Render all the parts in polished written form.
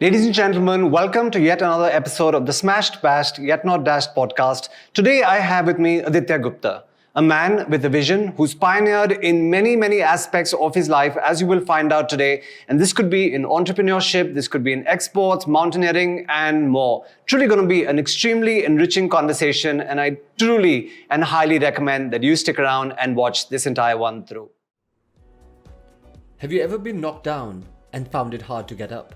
Ladies and gentlemen, welcome to yet another episode of the Smashed Bashed Yet Not Dashed podcast. Today I have with me Aditya Gupta, a man with a vision who's pioneered in many aspects of his life, as you will find out today. And this could be in entrepreneurship, this could be in exports, mountaineering, and more. Truly going to be an extremely enriching conversation, and I truly and highly recommend that you stick around and watch this entire one through. Have you ever been knocked down and found it hard to get up?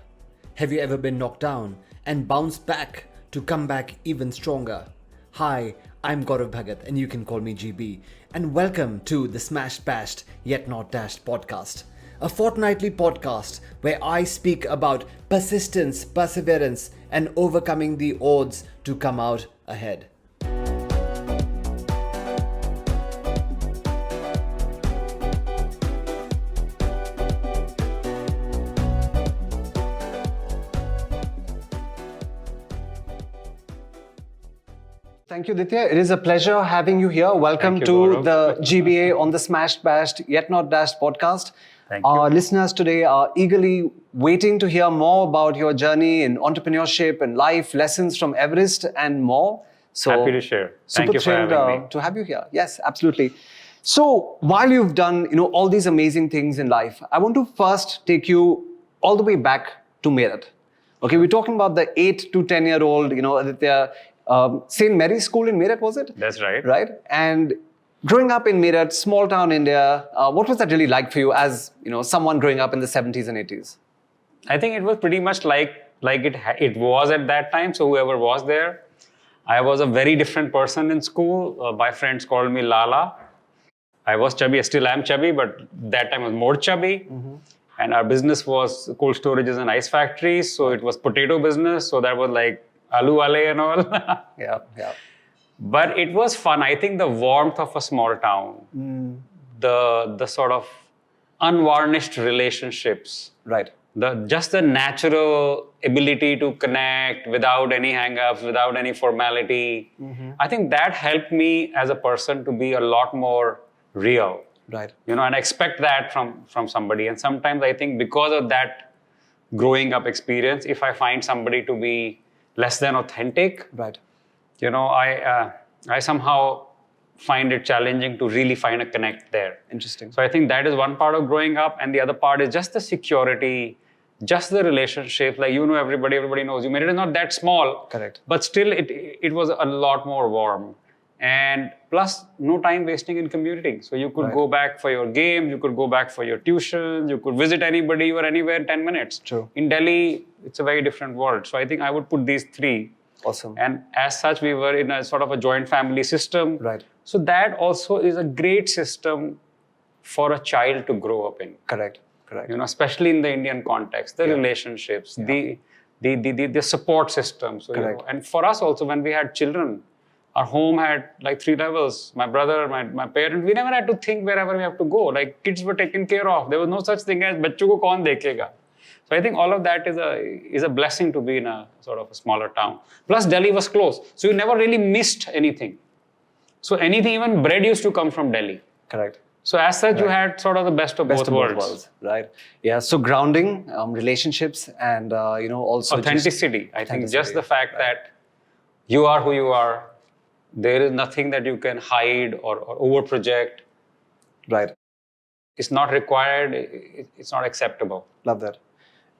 Have you ever been knocked down and bounced back to come back even stronger? Hi, I'm Gaurav Bhagat and you can call me GB, and welcome to the Smashed Bashed Yet Not Dashed podcast, a fortnightly podcast where I speak about persistence, perseverance and overcoming the odds to come out ahead. Thank you, Aditya. It is a pleasure having you here. Welcome to the GBA on the Smashed Bashed Yet Not Dashed podcast. Thank you. Our listeners today are eagerly waiting to hear more about your journey in entrepreneurship and life lessons from Everest and more. So happy to share. Super Thank you for thrilled having me. to have you here. Yes, absolutely. So while you've done all these amazing things in life, I want to first take you all the way back to Meerut. Okay, we're talking about the 8 to 10-year-old, Aditya. St. Mary's School in Meerut, was it? That's right. Right? And growing up in Meerut, small town India, what was that really like for you as someone growing up in the 70s and 80s? I think it was pretty much like it was at that time. So whoever was there, I was a very different person in school. My friends called me Lala. I was chubby. I still am chubby, but that time I was more chubby. Mm-hmm. And our business was cold storages and ice factories. So it was potato business. So that was like aloo wale and all. Yeah. But it was fun. I think the warmth of a small town, the sort of unvarnished relationships, Right. Just the natural ability to connect without any hang-ups, without any formality. Mm-hmm. I think that helped me as a person to be a lot more real. Right. And I expect that from somebody. And sometimes I think because of that growing up experience, if I find somebody to be less than authentic, right. I somehow find it challenging to really find a connect there. Interesting. So I think that is one part of growing up, and the other part is just the security, just the relationship. Like everybody knows you. It is not that small. Correct. But still, it was a lot more warm, and plus no time wasting in commuting. So you could go back for your game, you could go back for your tuition, you could visit anybody or anywhere in 10 minutes. True. In Delhi, it's a very different world. So I think I would put these three. Awesome. And as such, we were in a sort of a joint family system. Right. So that also is a great system for a child to grow up in. Correct. Especially in the Indian context, the relationships, the support system. So, Correct. And for us also, when we had children, our home had like 3 levels. My brother, my parents, we never had to think wherever we have to go. Like kids were taken care of. There was no such thing as bachcho ko kaun dekhega. So I think all of that is a blessing to be in a sort of a smaller town. Plus Delhi was close. So you never really missed anything. So anything, even bread used to come from Delhi. Correct. So as such, you had sort of the best of both worlds. Right. Yeah. So grounding, relationships, and also authenticity. I think just the fact that you are who you are. There is nothing that you can hide or over-project. Right. It's not required. It's not acceptable. Love that.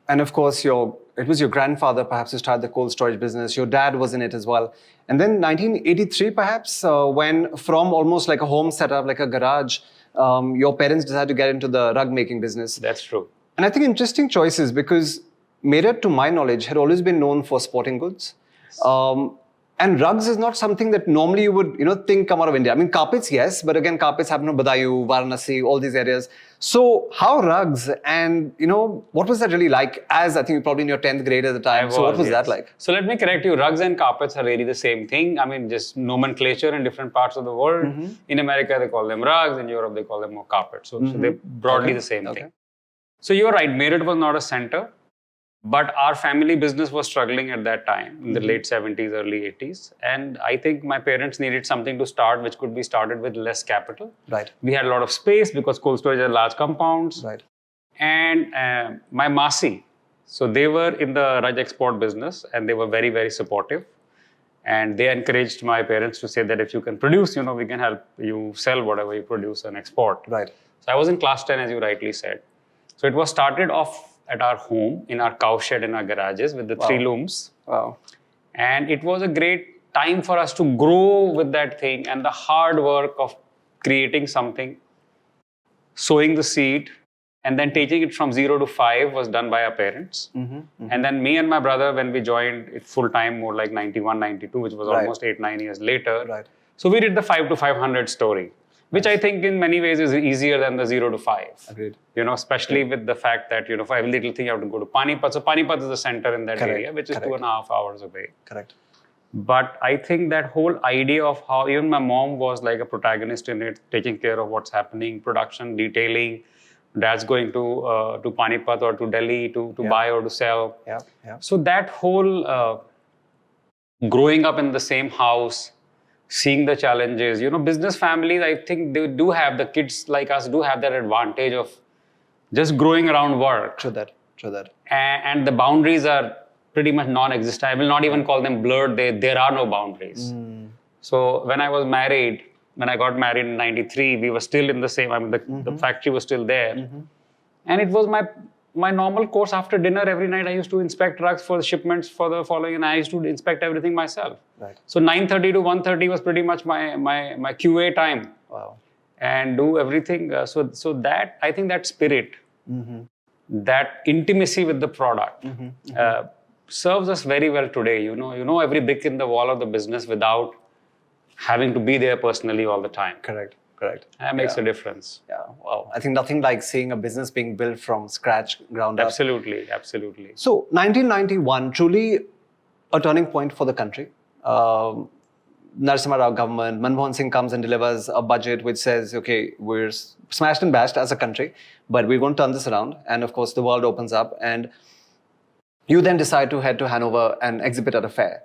And of course, it was your grandfather perhaps who started the cold storage business. Your dad was in it as well. And then 1983 perhaps, when from almost like a home setup, like a garage, your parents decided to get into the rug making business. That's true. And I think interesting choices because Meerut, to my knowledge, had always been known for sporting goods. And rugs is not something that normally you would, think come out of India. I mean, carpets, yes, but again, carpets happen in Badayu, Varanasi, all these areas. So how rugs and, what was that really like as I think you're probably in your 10th grade at the time. So what was that like? So let me correct you. Rugs and carpets are really the same thing. I mean, just nomenclature in different parts of the world. Mm-hmm. In America, they call them rugs. In Europe, they call them more carpets. So they're broadly the same thing. So you're right. Meerut was not a center. But our family business was struggling at that time, in the late 70s, early 80s. And I think my parents needed something to start, which could be started with less capital. Right. We had a lot of space because cold storage are large compounds. Right. And my Masi, So they were in the rug export business and they were very, very supportive. And they encouraged my parents to say that if you can produce, we can help you sell whatever you produce and export. Right. So I was in class 10, as you rightly said. So it was started off at our home, in our cow shed, in our garages with the 3 looms. Wow. And it was a great time for us to grow with that thing, and the hard work of creating something, sowing the seed, and then taking it from 0 to 5 was done by our parents. And then me and my brother, when we joined it full time, more like 91, 92, which was almost 8, 9 years later. Right. So we did the 5 to 500 story, which I think in many ways is easier than the 0 to 5. Agreed. Especially with the fact that, for every little thing you have to go to Panipat. So Panipat is the center in that area, which is 2.5 hours away. Correct. But I think that whole idea of how even my mom was like a protagonist in it, taking care of what's happening, production, detailing. Dad's going to Panipat or to Delhi to buy or to sell. Yeah. So that whole growing up in the same house, seeing the challenges, business families, I think they do have, the kids like us do have that advantage of just growing around work. True that. And the boundaries are pretty much non-existent. I will not even call them blurred. There are no boundaries. So when I was married, when I got married in 93, we were still in the same, the factory was still there. And it was my normal course after dinner every night. I used to inspect rugs for the shipments for the following, and I used to inspect everything myself. Right. So 9:30 to 1:30 was pretty much my QA time. Wow. And do everything. So that, I think that spirit, that intimacy with the product serves us very well today. You know every brick in the wall of the business without having to be there personally all the time. Correct. That makes a difference. Yeah. Wow. I think nothing like seeing a business being built from scratch, ground up. Absolutely. So 1991, truly a turning point for the country. Narasimha Rao government, Manmohan Singh comes and delivers a budget which says, okay, we're smashed and bashed as a country, but we're going to turn this around. And of course, the world opens up, and you then decide to head to Hanover and exhibit at a fair.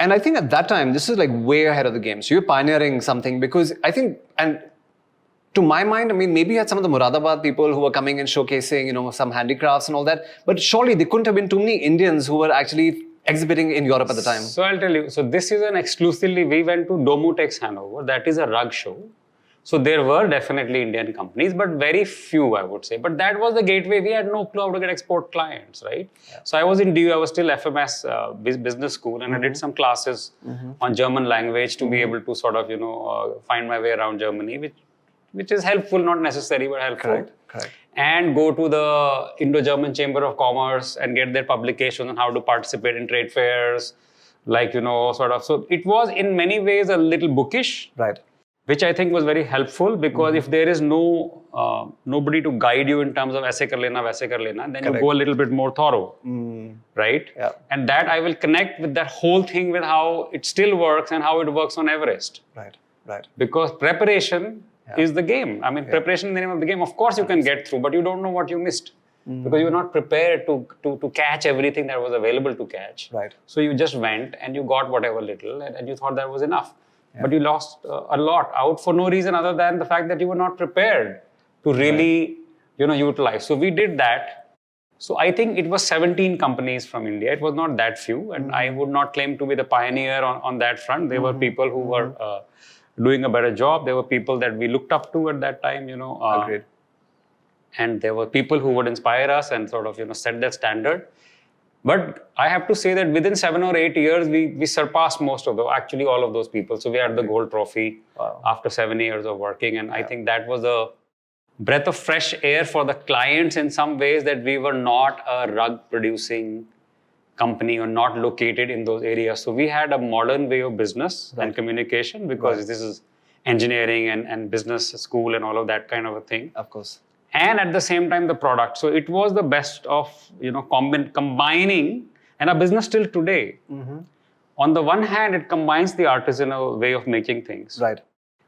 And I think at that time, this is like way ahead of the game. So you're pioneering something, because I think, and to my mind, maybe you had some of the Muradabad people who were coming and showcasing, some handicrafts and all that. But surely there couldn't have been too many Indians who were actually exhibiting in Europe at the time. So I'll tell you, so this is exclusively, we went to Domutex Hanover. That is a rug show. So there were definitely Indian companies, but very few, I would say. But that was the gateway. We had no clue how to get export clients, right? Yeah. So I was in DU, I was still FMS business school, and I did some classes on German language to be able to sort of, find my way around Germany, which is helpful, not necessary, but helpful. Correct. And go to the Indo-German Chamber of Commerce and get their publications on how to participate in trade fairs, So it was in many ways a little bookish. Right. Which I think was very helpful, because if there is nobody to guide you in terms of aise kar lena, then you go a little bit more thorough, right? Yeah. And that I will connect with that whole thing with how it still works and how it works on Everest. Right. Because preparation is the game. Preparation is the name of the game. Of course you can get through, but you don't know what you missed. Because you're not prepared to catch everything that was available to catch. Right. So you just went and you got whatever little, and you thought that was enough. Yeah. But you lost a lot out for no reason other than the fact that you were not prepared to really, utilize. So we did that. So I think it was 17 companies from India. It was not that few. And I would not claim to be the pioneer on that front. There were people who were doing a better job. There were people that we looked up to at that time, Agreed. And there were people who would inspire us and sort of, set that standard. But I have to say that within 7 or 8 years, we surpassed actually all of those people. So we had the gold trophy after 7 years of working. And I think that was a breath of fresh air for the clients in some ways, that we were not a rug producing company or not located in those areas. So we had a modern way of business and communication, because this is engineering and business school and all of that kind of a thing. Of course. And at the same time, the product. So it was the best of, combining, and our business still today. On the one hand, it combines the artisanal way of making things. Right.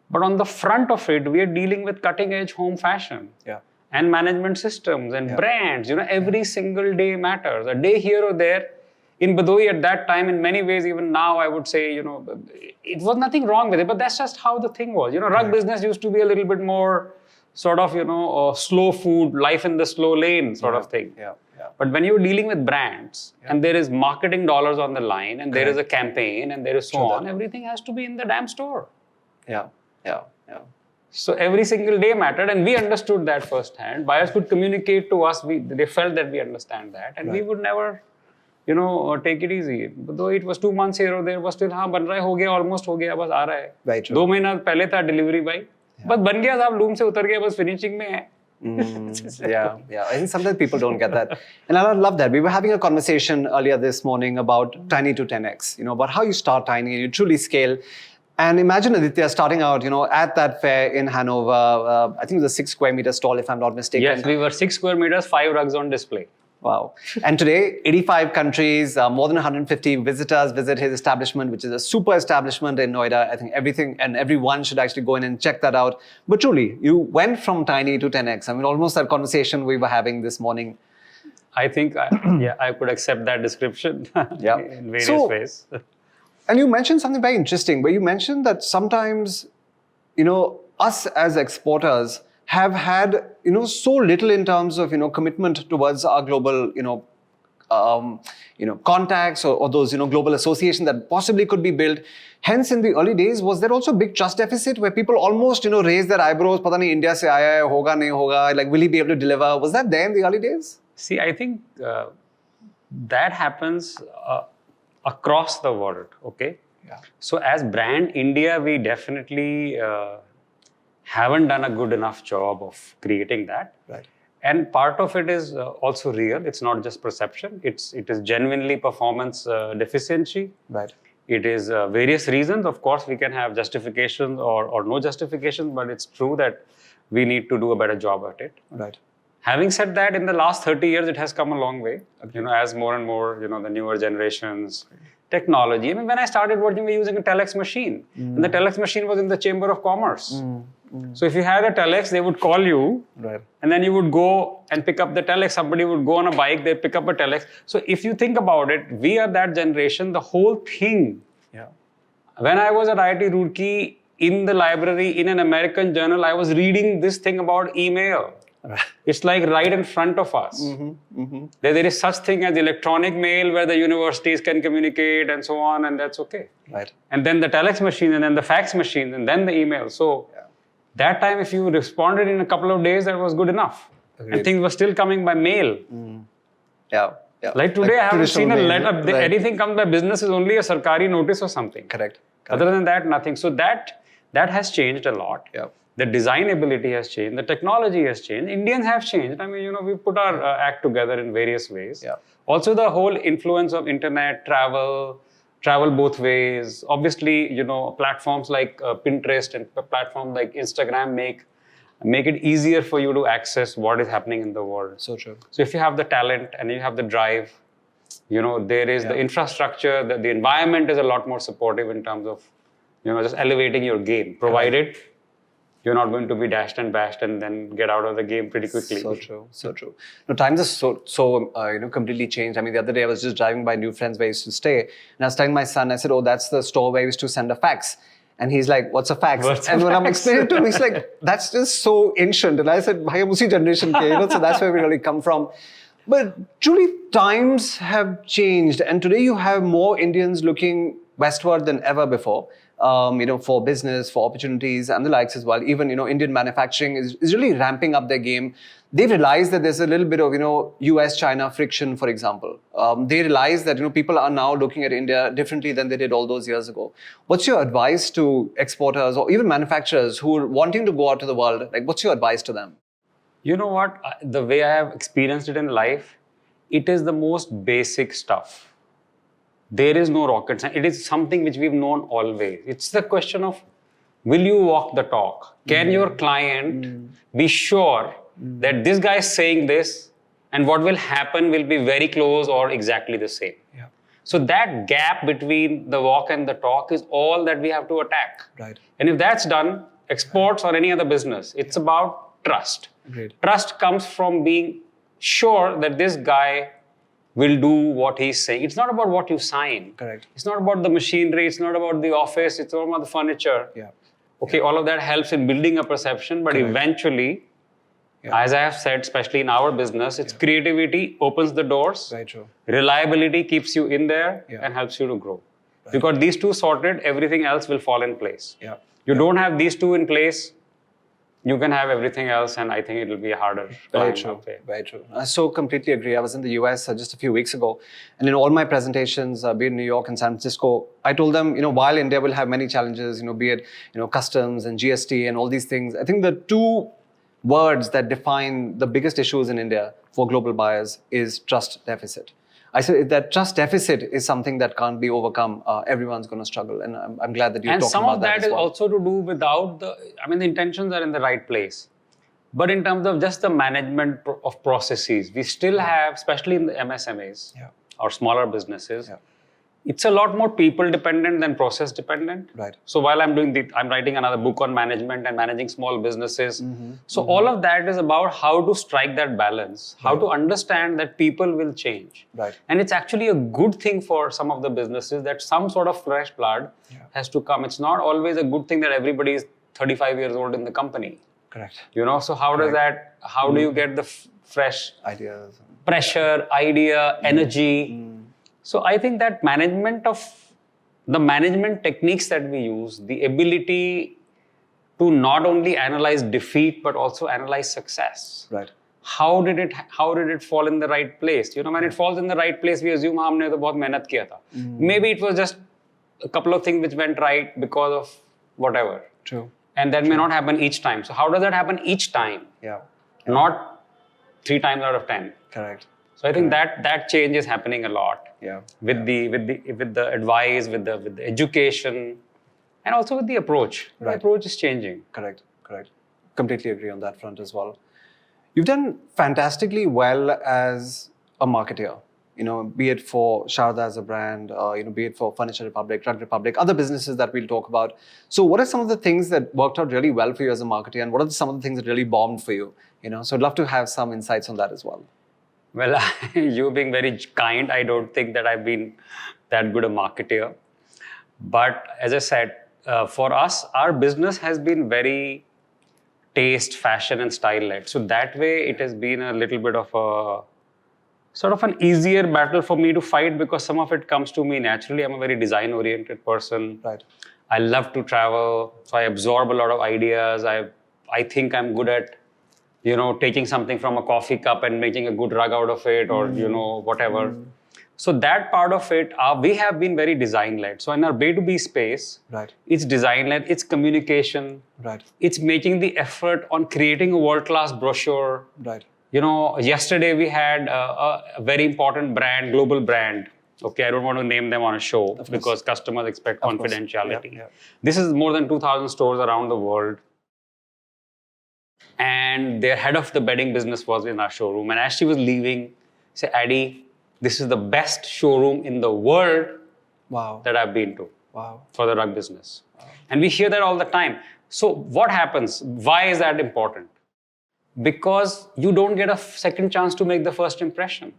But on the front of it, we are dealing with cutting edge home fashion. Yeah. And management systems and brands. Every single day matters. A day here or there. In Badoi at that time, in many ways, even now, I would say, it was nothing wrong with it, but that's just how the thing was. Rug business used to be a little bit more sort of, slow food, life in the slow lane sort of thing. Yeah. But when you're dealing with brands and there is marketing dollars on the line and there is a campaign and there is so on, everything has to be in the damn store. Yeah. So every single day mattered, and we understood that firsthand. Buyers could communicate to us. They felt that we understand that, and we would never, take it easy. But though it was 2 months here or there, was still ban raha hai, ho gaya, almost ho gaya, bas aa raha hai. Very true. 2 महीना पहले था delivery boy. बस बन गया साहब, loom से उतर गया, बस finishing में है. Yeah. I think sometimes people don't get that. And I love that. We were having a conversation earlier this morning about Tiny to 10x, about how you start tiny and you truly scale. And imagine Aditya starting out, at that fair in Hanover. I think it was a 6 square meter stall, if I'm not mistaken. Yes, we were 6 square meters, 5 rugs on display. Wow. And today, 85 countries, more than 150 visitors visit his establishment, which is a super establishment in Noida. I think everything and everyone should actually go in and check that out. But truly, you went from tiny to 10x. I mean, almost that conversation we were having this morning. I think, I could accept that description in various ways. And you mentioned something very interesting, where you mentioned that sometimes, us as exporters have had, so little in terms of, commitment towards our global, contacts or those, global associations that possibly could be built. Hence, in the early days, was there also a big trust deficit where people almost, raised their eyebrows, pata nahi India se aaya hai, hoga nahi hoga, like, will he be able to deliver? Was that there in the early days? See, I think that happens across the world, okay? Yeah. So as brand India, we definitely haven't done a good enough job of creating that. Right. And part of it is also real. It's not just perception. It is genuinely performance deficiency. Right. It is various reasons. Of course, we can have justifications or no justifications, but it's true that we need to do a better job at it. Right. Having said that, in the last 30 years, it has come a long way. As more and more, the newer generations, technology. I mean, when I started working, we were using a telex machine. And the telex machine was in the Chamber of Commerce. So if you had a telex, they would call you. Right. And then you would go and pick up the telex. Somebody would go on a bike, they'd pick up a telex. So if you think about it, we are that generation, the whole thing. Yeah. When I was at IIT Roorkee, in the library, in an American journal, I was reading this thing about email. It's like right in front of us. There is such thing as electronic mail where the universities can communicate and so on, and that's okay. Right. And then the telex machine, and then the fax machine, and then the email. So that time, if you responded in a couple of days, that was good enough. Agreed. And things were still coming by mail. Yeah. Like today, I haven't seen a mail, letter. right. Anything comes by business is only a sarkari notice or something. Correct. Other than that, nothing. So that has changed a lot. Yeah. The design ability has changed. The technology has changed. Indians have changed. I mean, we put our act together in various ways. Yeah. Also, the whole influence of internet, travel both ways. Obviously, platforms like Pinterest and platforms like Instagram make it easier for you to access what is happening in the world. So true. So if you have the talent and you have the drive, there is the infrastructure, the environment is a lot more supportive in terms of, just elevating your game, provided you're not going to be dashed and bashed and then get out of the game pretty quickly. So true. No, times are so completely changed. I mean, the other day I was just driving by New Friends where I used to stay, and I was telling my son, I said, "Oh, that's the store where I used to send a fax." And he's like, "What's a fax?" And when I'm explaining to him, he's like, "That's just so ancient." And I said, "Bhai, hum usi generation ke, so that's where we really come from." But truly, times have changed, and today you have more Indians looking westward than ever before. For business, for opportunities and the likes as well. Even, Indian manufacturing is really ramping up their game. They realize that there's a little bit of, US-China friction, for example. They realize that, people are now looking at India differently than they did all those years ago. What's your advice to exporters or even manufacturers who are wanting to go out to the world? Like, what's your advice to them? You know what? The way I have experienced it in life, it is the most basic stuff. There is no rocket science. It is something which we've known always. It's the question of, will you walk the talk? Can your client be sure that this guy is saying this and what will happen will be very close or exactly the same? Yeah. So that gap between the walk and the talk is all that we have to attack. Right. And if that's done, exports or any other business, it's about trust. Agreed. Trust comes from being sure that this guy will do what he's saying. It's not about what you sign. Correct. It's not about the machinery. It's not about the office. It's not about the furniture. Yeah. Okay, all of that helps in building a perception, but eventually, As I have said, especially in our business, it's creativity opens the doors. Very true. Reliability keeps you in there and helps you to grow. Because these two sorted, everything else will fall in place. You don't have these two in place, you can have everything else, and I think it will be a harder Very climb true. up there. Very true. I so completely agree. I was in the US just a few weeks ago, and in all my presentations, be it in New York and San Francisco, I told them, while India will have many challenges, be it customs and GST and all these things, I think the two words that define the biggest issues in India for global buyers is trust deficit. I said if that trust deficit is something that can't be overcome, everyone's going to struggle. And I'm glad that you're talking about that. And some of that is also to do without the intentions are in the right place. But in terms of just the management of processes, we still have, especially in the MSMEs or smaller businesses, it's a lot more people dependent than process dependent. Right. So while I'm writing another book on management and managing small businesses. So all of that is about how to strike that balance, how to understand that people will change. Right. And it's actually a good thing for some of the businesses that some sort of fresh blood has to come. It's not always a good thing that everybody is 35 years old in the company. Correct. So how does that, how do you get the fresh Ideas. pressure, idea, energy? So I think that management techniques that we use, the ability to not only analyze defeat but also analyze success. Right. How did it fall in the right place? When it falls in the right place, we assume हमने तो बहुत मेहनत किया था. Maybe it was just a couple of things which went right because of whatever. True. And that may not happen each time. So how does that happen each time? Not 3 times out of 10. Correct. So I think that change is happening a lot. With the advice, with the education, and also with the approach. The approach is changing. Correct. Completely agree on that front as well. You've done fantastically well as a marketer. Be it for Sharda as a brand, be it for Furniture Republic, Rug Republic, other businesses that we'll talk about. So what are some of the things that worked out really well for you as a marketer, and what are some of the things that really bombed for you? So I'd love to have some insights on that as well. Well, you being very kind, I don't think that I've been that good a marketer. But as I said, for us, our business has been very taste, fashion, and style-led. So that way, it has been a little bit of a sort of an easier battle for me to fight because some of it comes to me naturally. I'm a very design-oriented person. Right. I love to travel, so I absorb a lot of ideas. I think I'm good at taking something from a coffee cup and making a good rug out of it or, whatever. So that part of it, we have been very design-led. So in our B2B space, it's design-led, it's communication, it's making the effort on creating a world-class brochure. Yesterday we had a very important brand, global brand. Okay, I don't want to name them on a show because customers expect confidentiality. This is more than 2,000 stores around the world. And their head of the bedding business was in our showroom. And as she was leaving, she said, Addy, this is the best showroom in the world that I've been to for the rug business. And we hear that all the time. So what happens? Why is that important? Because you don't get a second chance to make the first impression.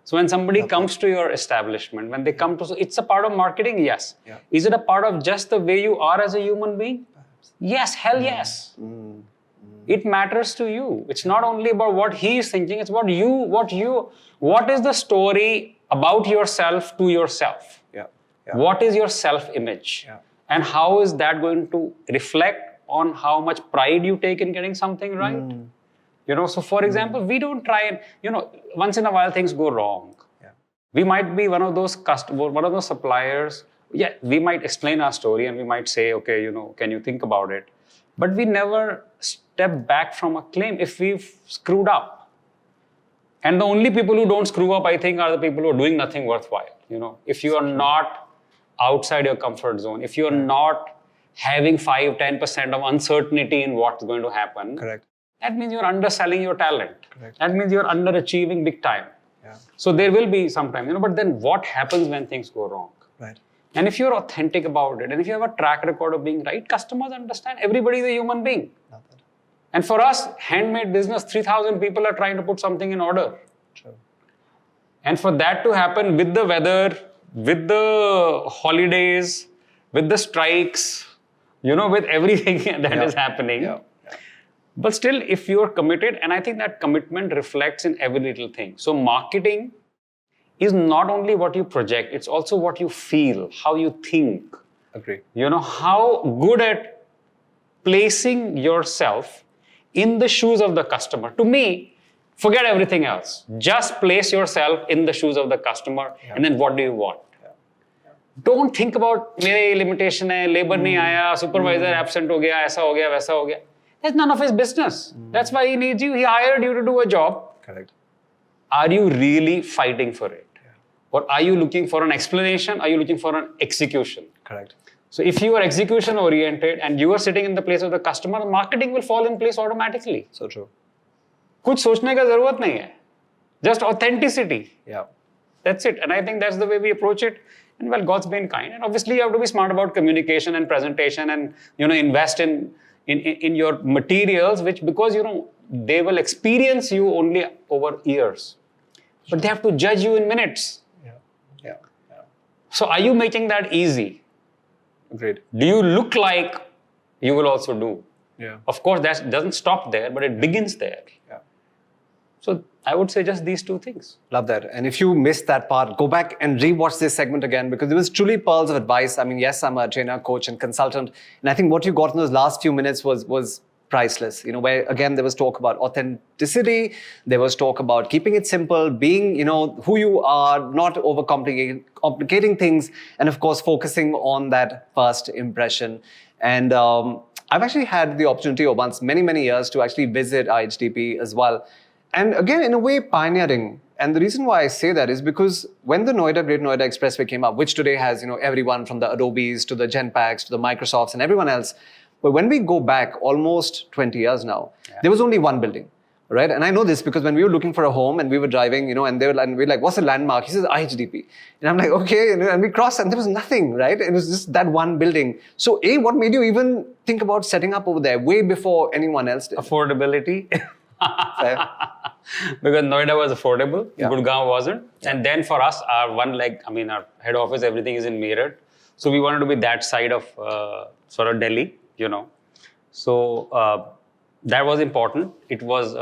So when somebody comes to your establishment, when they come to, so it's a part of marketing, yes. Is it a part of just the way you are as a human being? Yes, hell yes. It matters to you. It's not only about what he is thinking, it's about what is the story about yourself to yourself? What is your self-image? And how is that going to reflect on how much pride you take in getting something right? So for example, we don't try and, once in a while things go wrong. We might be one of those suppliers. We might explain our story and we might say, okay, can you think about it? But we never step back from a claim if we've screwed up. And the only people who don't screw up, I think, are the people who are doing nothing worthwhile. If you are not outside your comfort zone, if you are not having 5-10% of uncertainty in what's going to happen, that means you're underselling your talent. That means you're underachieving big time. So there will be some time, but then what happens when things go wrong? And if you're authentic about it, and if you have a track record of being right, customers understand everybody is a human being. And for us, handmade business, 3,000 people are trying to put something in order. And for that to happen with the weather, with the holidays, with the strikes, with everything that is happening, But still, if you're committed, and I think that commitment reflects in every little thing. So marketing is not only what you project, it's also what you feel, how you think. Agree. How good at placing yourself in the shoes of the customer. To me, forget everything else. Just place yourself in the shoes of the customer, and then what do you want? Don't think about मेरे limitation है, labor नहीं आया, supervisor absent हो गया, ऐसा हो गया, वैसा हो गया. That's none of his business. That's why he needs you. He hired you to do a job. Correct. Are you really fighting for it? Or are you looking for an explanation? Are you looking for an execution? Correct. So if you are execution oriented and you are sitting in the place of the customer, marketing will fall in place automatically. So true. कुछ सोचने का जरूरत नहीं है. Just authenticity. Yeah. That's it. And I think that's the way we approach it. And well, God's been kind. And obviously you have to be smart about communication and presentation and, invest in your materials, which because, they will experience you only over years. But they have to judge you in minutes. Yeah. So are you making that easy? Agreed. Do you look like you will also do? Yeah. Of course, that doesn't stop there, but it begins there. Yeah. So I would say just these two things. Love that. And if you missed that part, go back and rewatch this segment again because it was truly pearls of advice. I mean, yes, I'm a trainer, coach, and consultant. And I think what you got in those last few minutes was priceless. Where again, there was talk about authenticity. There was talk about keeping it simple, being, who you are, not complicating things. And of course, focusing on that first impression. And I've actually had the opportunity once, many, many years to actually visit IHDP as well. And again, in a way, pioneering. And the reason why I say that is because when the Great Noida Expressway came up, which today has, everyone from the Adobes to the Genpacks to the Microsofts and everyone else. But when we go back almost 20 years now, there was only one building, right? And I know this because when we were looking for a home and we were driving, and we were like, what's the landmark? He says, IHDP. And I'm like, okay. And we crossed and there was nothing, right? It was just that one building. So A, what made you even think about setting up over there way before anyone else did? Affordability. Because Noida was affordable, Gurgaon wasn't. And then for us, our head office, everything is in Meerut. So we wanted to be that side of sort of Delhi, So that was important. It was,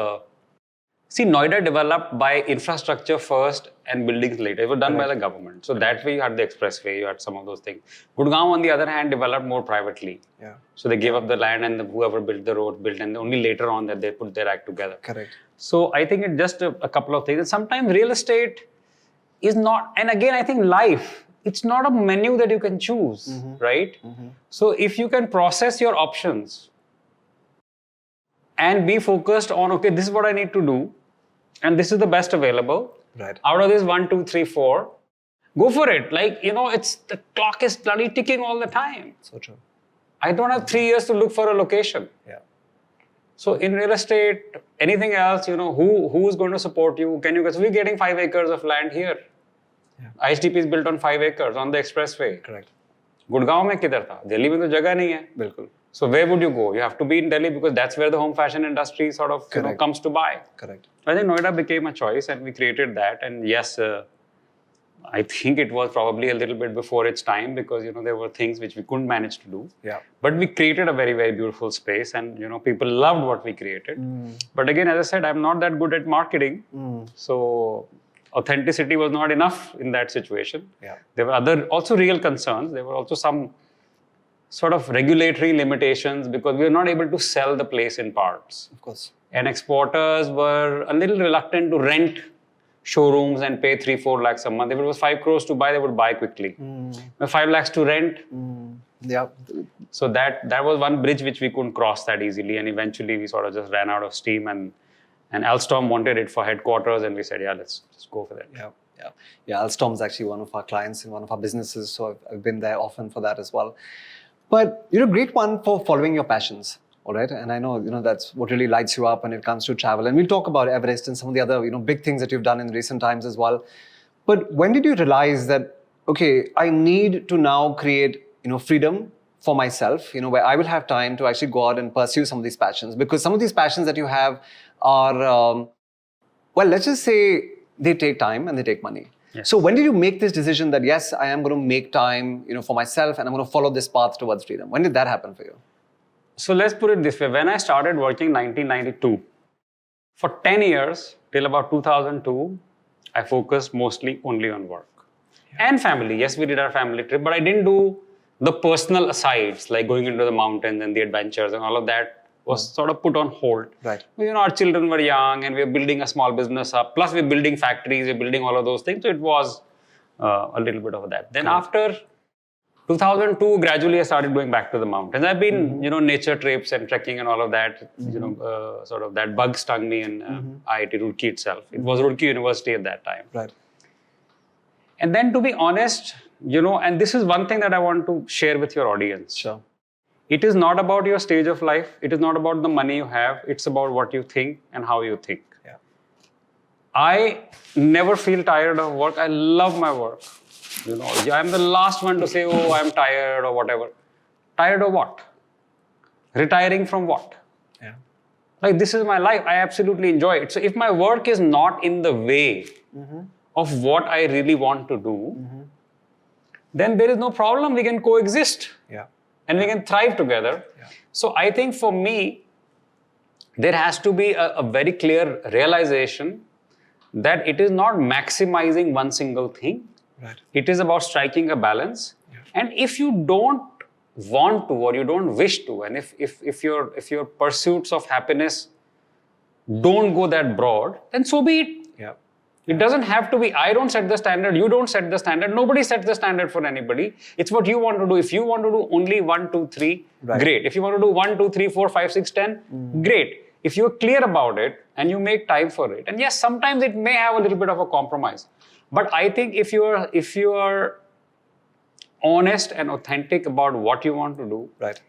Noida developed by infrastructure first and buildings later. It was done by the government. So that way you had the expressway, you had some of those things. Gurgaon, on the other hand, developed more privately. Yeah. So they gave up the land and whoever built the road built, and only later on that they put their act together. Correct. So I think it's just a couple of things. And sometimes real estate is not, and again, I think life, it's not a menu that you can choose, right? So if you can process your options and be focused on, okay, this is what I need to do, and this is the best available. Right. Out of this 1, 2, 3, 4, go for it. It's the clock is bloody ticking all the time. So true. I don't have 3 years to look for a location. Yeah. So in real estate, anything else, who's going to support you? So we're getting 5 acres of land here. Yeah. IHDP is built on 5 acres on the expressway. Correct. Gurgaon mein kidhar tha? Delhi mein to jagah nahi hai. Bilkul. So where would you go? You have to be in Delhi because that's where the home fashion industry sort of comes to buy. Correct. I think Noida became a choice and we created that. And yes, I think it was probably a little bit before its time because, there were things which we couldn't manage to do. Yeah. But we created a very, very beautiful space and, people loved what we created. But again, as I said, I'm not that good at marketing. So authenticity was not enough in that situation. Yeah. There were also real concerns. There were also some sort of regulatory limitations because we were not able to sell the place in parts. Of course. And exporters were a little reluctant to rent showrooms and pay 3-4 lakhs a month. If it was 5 crores to buy, they would buy quickly. 5 lakhs to rent. Yeah. So that was one bridge which we couldn't cross that easily. And eventually we sort of just ran out of steam and Alstom wanted it for headquarters and we said, let's just go for that. Yeah. Alstom is actually one of our clients in one of our businesses. So I've been there often for that as well. But you're a great one for following your passions. All right. And I know, that's what really lights you up when it comes to travel. And we'll talk about Everest and some of the other, big things that you've done in recent times as well. But when did you realize that, okay, I need to now create, freedom for myself, where I will have time to actually go out and pursue some of these passions? Because some of these passions that you have are, let's just say they take time and they take money. Yes. So when did you make this decision that, yes, I am going to make time, for myself and I'm going to follow this path towards freedom? When did that happen for you? So let's put it this way. When I started working in 1992, for 10 years, till about 2002, I focused mostly only on work and family. Yes, we did our family trip, but I didn't do the personal asides like going into the mountains and the adventures and all of that was sort of put on hold. Right. Our children were young and we were building a small business up. Plus, we're building factories, we're building all of those things. So it was a little bit of that. Then after 2002, gradually I started going back to the mountains. I've been, nature trips and trekking and all of that. Sort of that bug stung me in IIT Roorkee itself. It was Roorkee University at that time. Right. And then to be honest, and this is one thing that I want to share with your audience. Sure. It is not about your stage of life. It is not about the money you have. It's about what you think and how you think. Yeah. I never feel tired of work. I love my work. I'm the last one to say, oh, I'm tired or whatever. Tired of what? Retiring from what? Yeah. Like, this is my life. I absolutely enjoy it. So if my work is not in the way of what I really want to do, then there is no problem. We can coexist. Yeah. And we can thrive together. Yeah. So I think for me, there has to be a very clear realization that it is not maximizing one single thing. Right. It is about striking a balance. Yeah. And if you don't want to or you don't wish to, and if your pursuits of happiness don't go that broad, then so be it. Yeah. It doesn't have to be, I don't set the standard, you don't set the standard, nobody sets the standard for anybody. It's what you want to do. If you want to do only 1, 2, 3, Right. great. If you want to do 1, 2, 3, 4, 5, 6, 10, great. If you're clear about it and you make time for it, and yes, sometimes it may have a little bit of a compromise. But I think if you are honest and authentic about what you want to do, Right.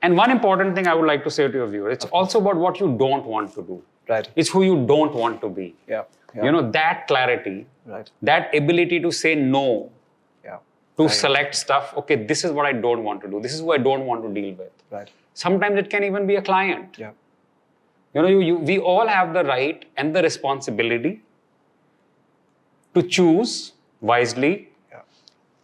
and one important thing I would like to say to your viewers, it's also about what you don't want to do. Right. It's who you don't want to be. Yeah. Yeah. That clarity, Right. that ability to say no, Yeah. to select stuff, okay, this is what I don't want to do. This is who I don't want to deal with. Right. Sometimes it can even be a client. Yeah. We all have the right and the responsibility to choose wisely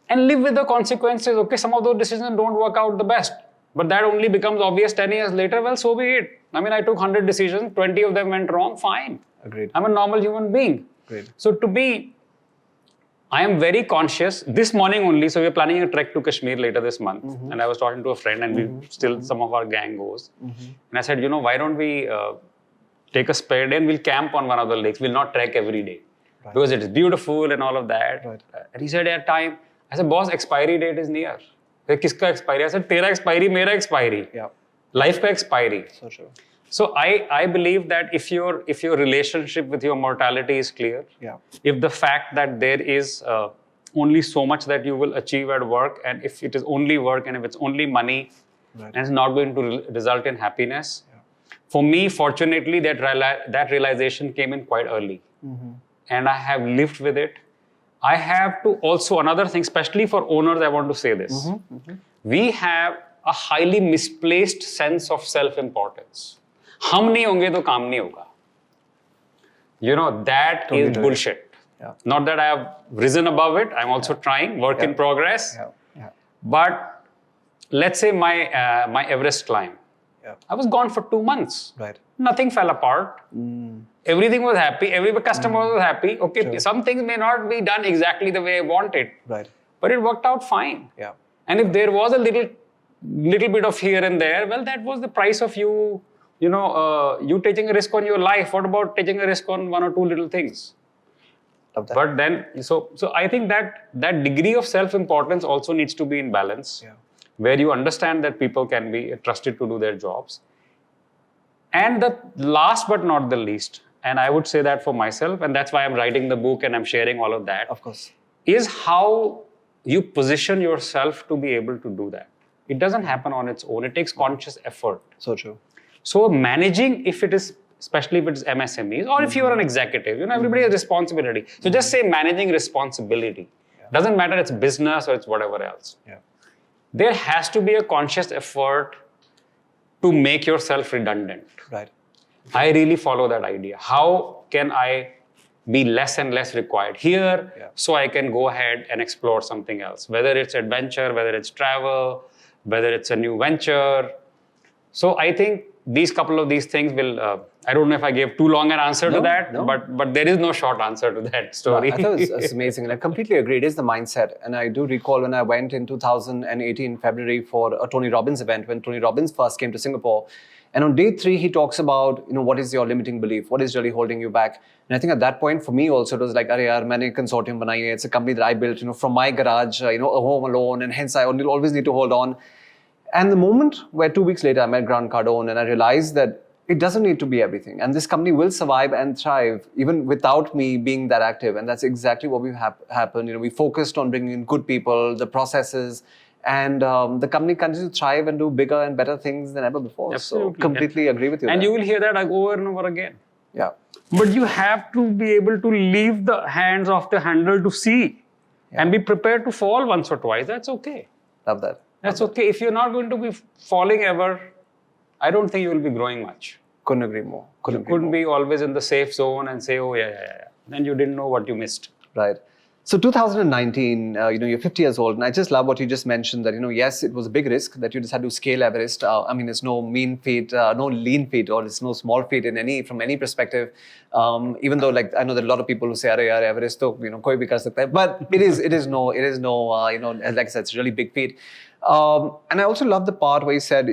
and live with the consequences. Okay, some of those decisions don't work out the best, but that only becomes obvious 10 years later. Well, so be it. I mean, I took 100 decisions, 20 of them went wrong, fine. Agreed. I'm a normal human being. Agreed. So I am very conscious. This morning only, so we're planning a trek to Kashmir later this month. And I was talking to a friend and some of our gang goes. And I said, why don't we take a spare day and we'll camp on one of the lakes. We'll not trek every day. Right. Because it is beautiful and all of that. Right. And he said, at time, I said, boss, expiry date is near. He said, kiska expiry? I said, tera expiry, mera expiry. Yeah. Life ka expiry. So true. So I believe that if your relationship with your mortality is clear, Yeah. if the fact that there is only so much that you will achieve at work, and if it is only work and if it's only money, Right. and it's not going to result in happiness, for me, fortunately, that realization came in quite early. And I have lived with it. I have to also, another thing, especially for owners, I want to say this. We have a highly misplaced sense of self-importance. हम नहीं होंगे तो काम नहीं होगा. That Totally is bullshit. Yeah. Not that I have risen above it. I'm also trying, work in progress. Yeah. Yeah. But let's say my Everest climb. Yeah. I was gone for 2 months. Right. Nothing fell apart. Everything was happy. Every customer was happy. Okay, Sure. some things may not be done exactly the way I wanted, Right. but it worked out fine. Yeah. And if there was a little bit of here and there, well, that was the price of you taking a risk on your life. What about taking a risk on 1 or 2 little things? Love that. But then, so I think that degree of self-importance also needs to be in balance, Yeah. where you understand that people can be trusted to do their jobs. And the last but not the least, and I would say that for myself, and that's why I'm writing the book and I'm sharing all of that, Of course. is how you position yourself to be able to do that. It doesn't happen on its own. It takes conscious effort. So true. So managing, especially if it is MSMEs, or if you are an executive, everybody has responsibility. So just say managing responsibility. Doesn't matter it's business or it's whatever else. Yeah. There has to be a conscious effort to make yourself redundant. Right. I really follow that idea. How can I be less and less required here so I can go ahead and explore something else? Whether it's adventure, whether it's travel, whether it's a new venture, So I think these things will. I don't know if I gave too long an answer to that, but there is no short answer to that story. I thought it was amazing, and I completely agree. It is the mindset, and I do recall when I went in 2018 February for a Tony Robbins event when Tony Robbins first came to Singapore, and on day 3 he talks about what is your limiting belief, what is really holding you back, and I think at that point for me also it was like, "Arey yaar, maine consortium banai hai. It's a company that I built, from my garage, a home alone, and hence I always need to hold on." And the moment where 2 weeks later I met Grant Cardone and I realized that it doesn't need to be everything. And this company will survive and thrive even without me being that active. And that's exactly what we've happened. We focused on bringing in good people, the processes, and the company continues to thrive and do bigger and better things than ever before. Absolutely. So completely agree with you. And there. you will hear that over and over again. Yeah. But you have to be able to leave the hands of the handle to see and be prepared to fall once or twice. That's okay. Love that. That's okay. If you're not going to be falling ever, I don't think you will be growing much. Couldn't agree more. You couldn't be always in the safe zone and say, oh, yeah. Then you didn't know what you missed. Right. So 2019, you're 50 years old, and I just love what you just mentioned that, yes, it was a big risk that you just had to scale Everest. It's no mean feat, no lean feat, or it's no small feat from any perspective. Even though, I know that a lot of people who say, "Arey yaar, Everest, to, koi bhi kar sakta hai," but it is no, like I said, it's a really big feat. And I also love the part where he said,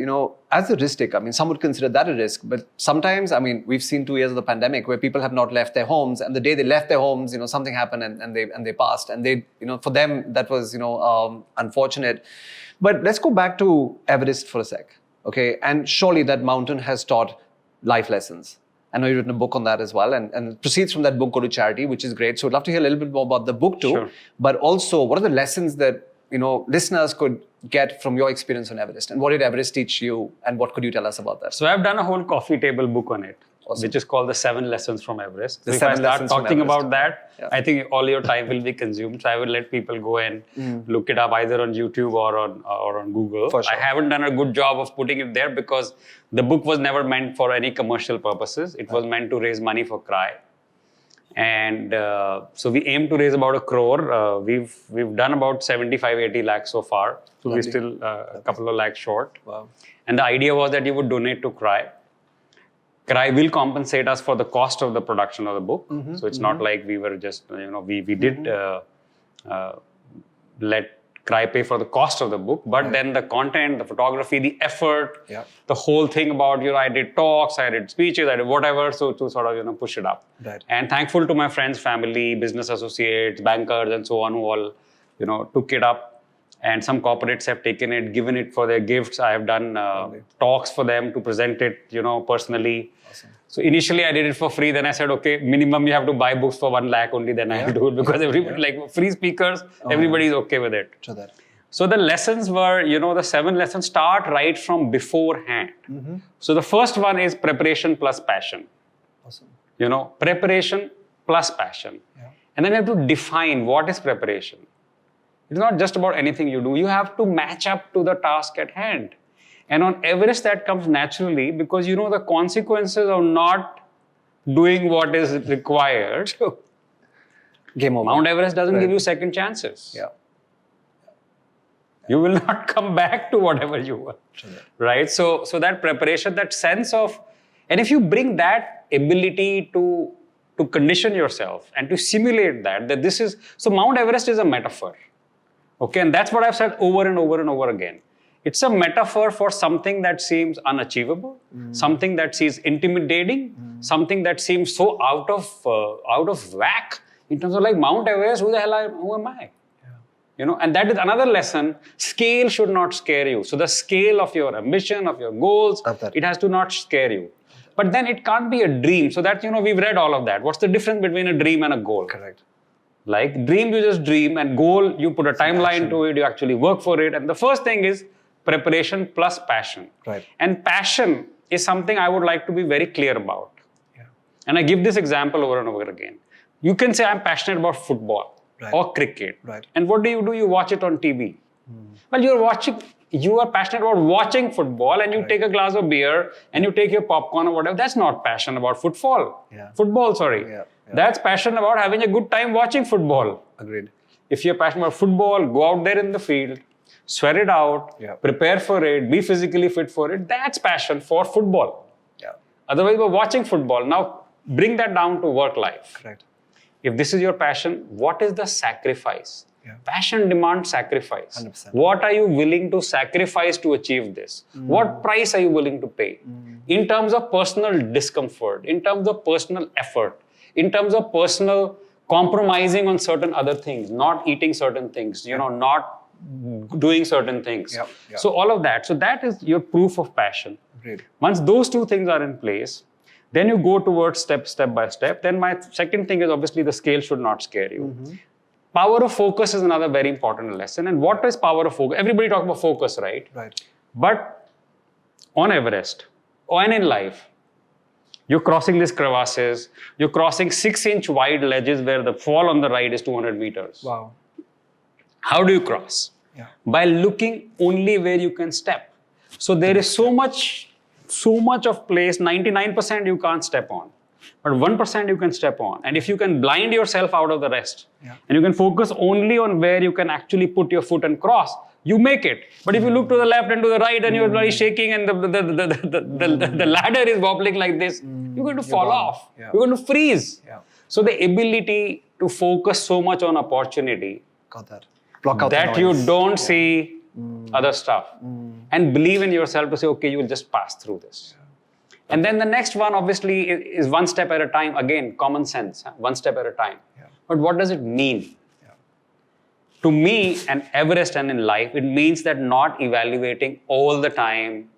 as a risk taker, some would consider that a risk, but sometimes, we've seen 2 years of the pandemic where people have not left their homes, and the day they left their homes, something happened and they passed, and they, for them that was, unfortunate. But let's go back to Everest for a sec, okay? And surely that mountain has taught life lessons. I know you've written a book on that as well, and proceeds from that book go to charity, which is great. So I'd love to hear a little bit more about the book too, Sure. But also what are the lessons that listeners could get from your experience on Everest, and what did Everest teach you, and what could you tell us about that? So I've done a whole coffee table book on it, Awesome. which is called The 7 Lessons from Everest. The So if 7 I start Lessons from talking Everest. about that, I think all your time will be consumed. So I will let people go and look it up either on YouTube or on Google. For sure. I haven't done a good job of putting it there because the book was never meant for any commercial purposes. It was meant to raise money for CRY. And so we aim to raise about 1 crore. We've done about 75-80 lakhs so far. So we're still a couple of lakhs short. Wow. And the idea was that you would donate to CRY. CRY will compensate us for the cost of the production of the book. So it's not like we were just, we did let CRY pay for the cost of the book, but then the content, the photography, the effort, the whole thing about, I did talks, I did speeches, I did whatever, so to sort of, push it up. Right. And thankful to my friends, family, business associates, bankers, and so on, who all, took it up. And some corporates have taken it, given it for their gifts. I have done talks for them to present it, personally. Awesome. So initially I did it for free. Then I said, okay, minimum you have to buy books for 1 lakh only. Then I have to do it because everybody, like free speakers, everybody is okay with it. True that. So the lessons were, the 7 lessons start right from beforehand. So the first one is preparation plus passion. Awesome. Preparation plus passion. And then you have to define what is preparation. It's not just about anything you do. You have to match up to the task at hand. And on Everest, that comes naturally because the consequences of not doing what is required. Game over. Mount Everest doesn't give you second chances. Yeah. You will not come back to whatever you were. Right? So that preparation, that sense of, and if you bring that ability to condition yourself and to simulate that this is, so Mount Everest is a metaphor. Okay, and that's what I've said over and over and over again. It's a metaphor for something that seems unachievable, something that seems intimidating, something that seems so out of whack in terms of like Mount Everest. Who am I? And that is another lesson. Scale should not scare you. So the scale of your ambition, of your goals, it has to not scare you. But then it can't be a dream. So that we've read all of that. What's the difference between a dream and a goal? Correct. Like dream, you just dream, and goal, you put a timeline to it, you actually work for it. And the first thing is preparation plus passion. Right. And passion is something I would like to be very clear about. And I give this example over and over again. You can say I'm passionate about football or cricket. Right. And what do? You watch it on TV. Well, you are passionate about watching football, and you take a glass of beer and you take your popcorn or whatever. That's not passion about football. Football, sorry. That's passion about having a good time watching football. Agreed. If you're passionate about football, go out there in the field, sweat it out, Yeah. prepare for it, be physically fit for it. That's passion for football. Yeah. Otherwise, we're watching football. Now, bring that down to work life. Correct. If this is your passion, what is the sacrifice? Yeah. Passion demands sacrifice. 100%. What are you willing to sacrifice to achieve this? What price are you willing to pay? In terms of personal discomfort, in terms of personal effort, in terms of personal compromising on certain other things, not eating certain things, not doing certain things. Yeah, yeah. So all of that. So that is your proof of passion. Great. Once those two things are in place, then you go towards step by step. Then my second thing is obviously the scale should not scare you. Power of focus is another very important lesson. And what is power of focus? Everybody talks about focus, right? Right. But on Everest, and in life, you're crossing these crevasses, you're crossing 6-inch wide ledges where the fall on the right is 200 meters. Wow. How do you cross? Yeah. By looking only where you can step. So there is so much of place, 99% you can't step on. But 1% you can step on. And if you can blind yourself out of the rest, and you can focus only on where you can actually put your foot and cross, you make it. But if you look to the left and to the right and you're very shaking and the ladder is wobbling like this, you're going to fall off. Yeah. You're going to freeze. Yeah. So the ability to focus so much on opportunity Got that. Block out that the you noise. don't see other stuff. And believe in yourself to say, okay, you will just pass through this. And then the next one, obviously, is one step at a time. Again, common sense, one step at a time. Yeah. But what does it mean? Yeah. To me, and Everest and in life, it means that not evaluating all the time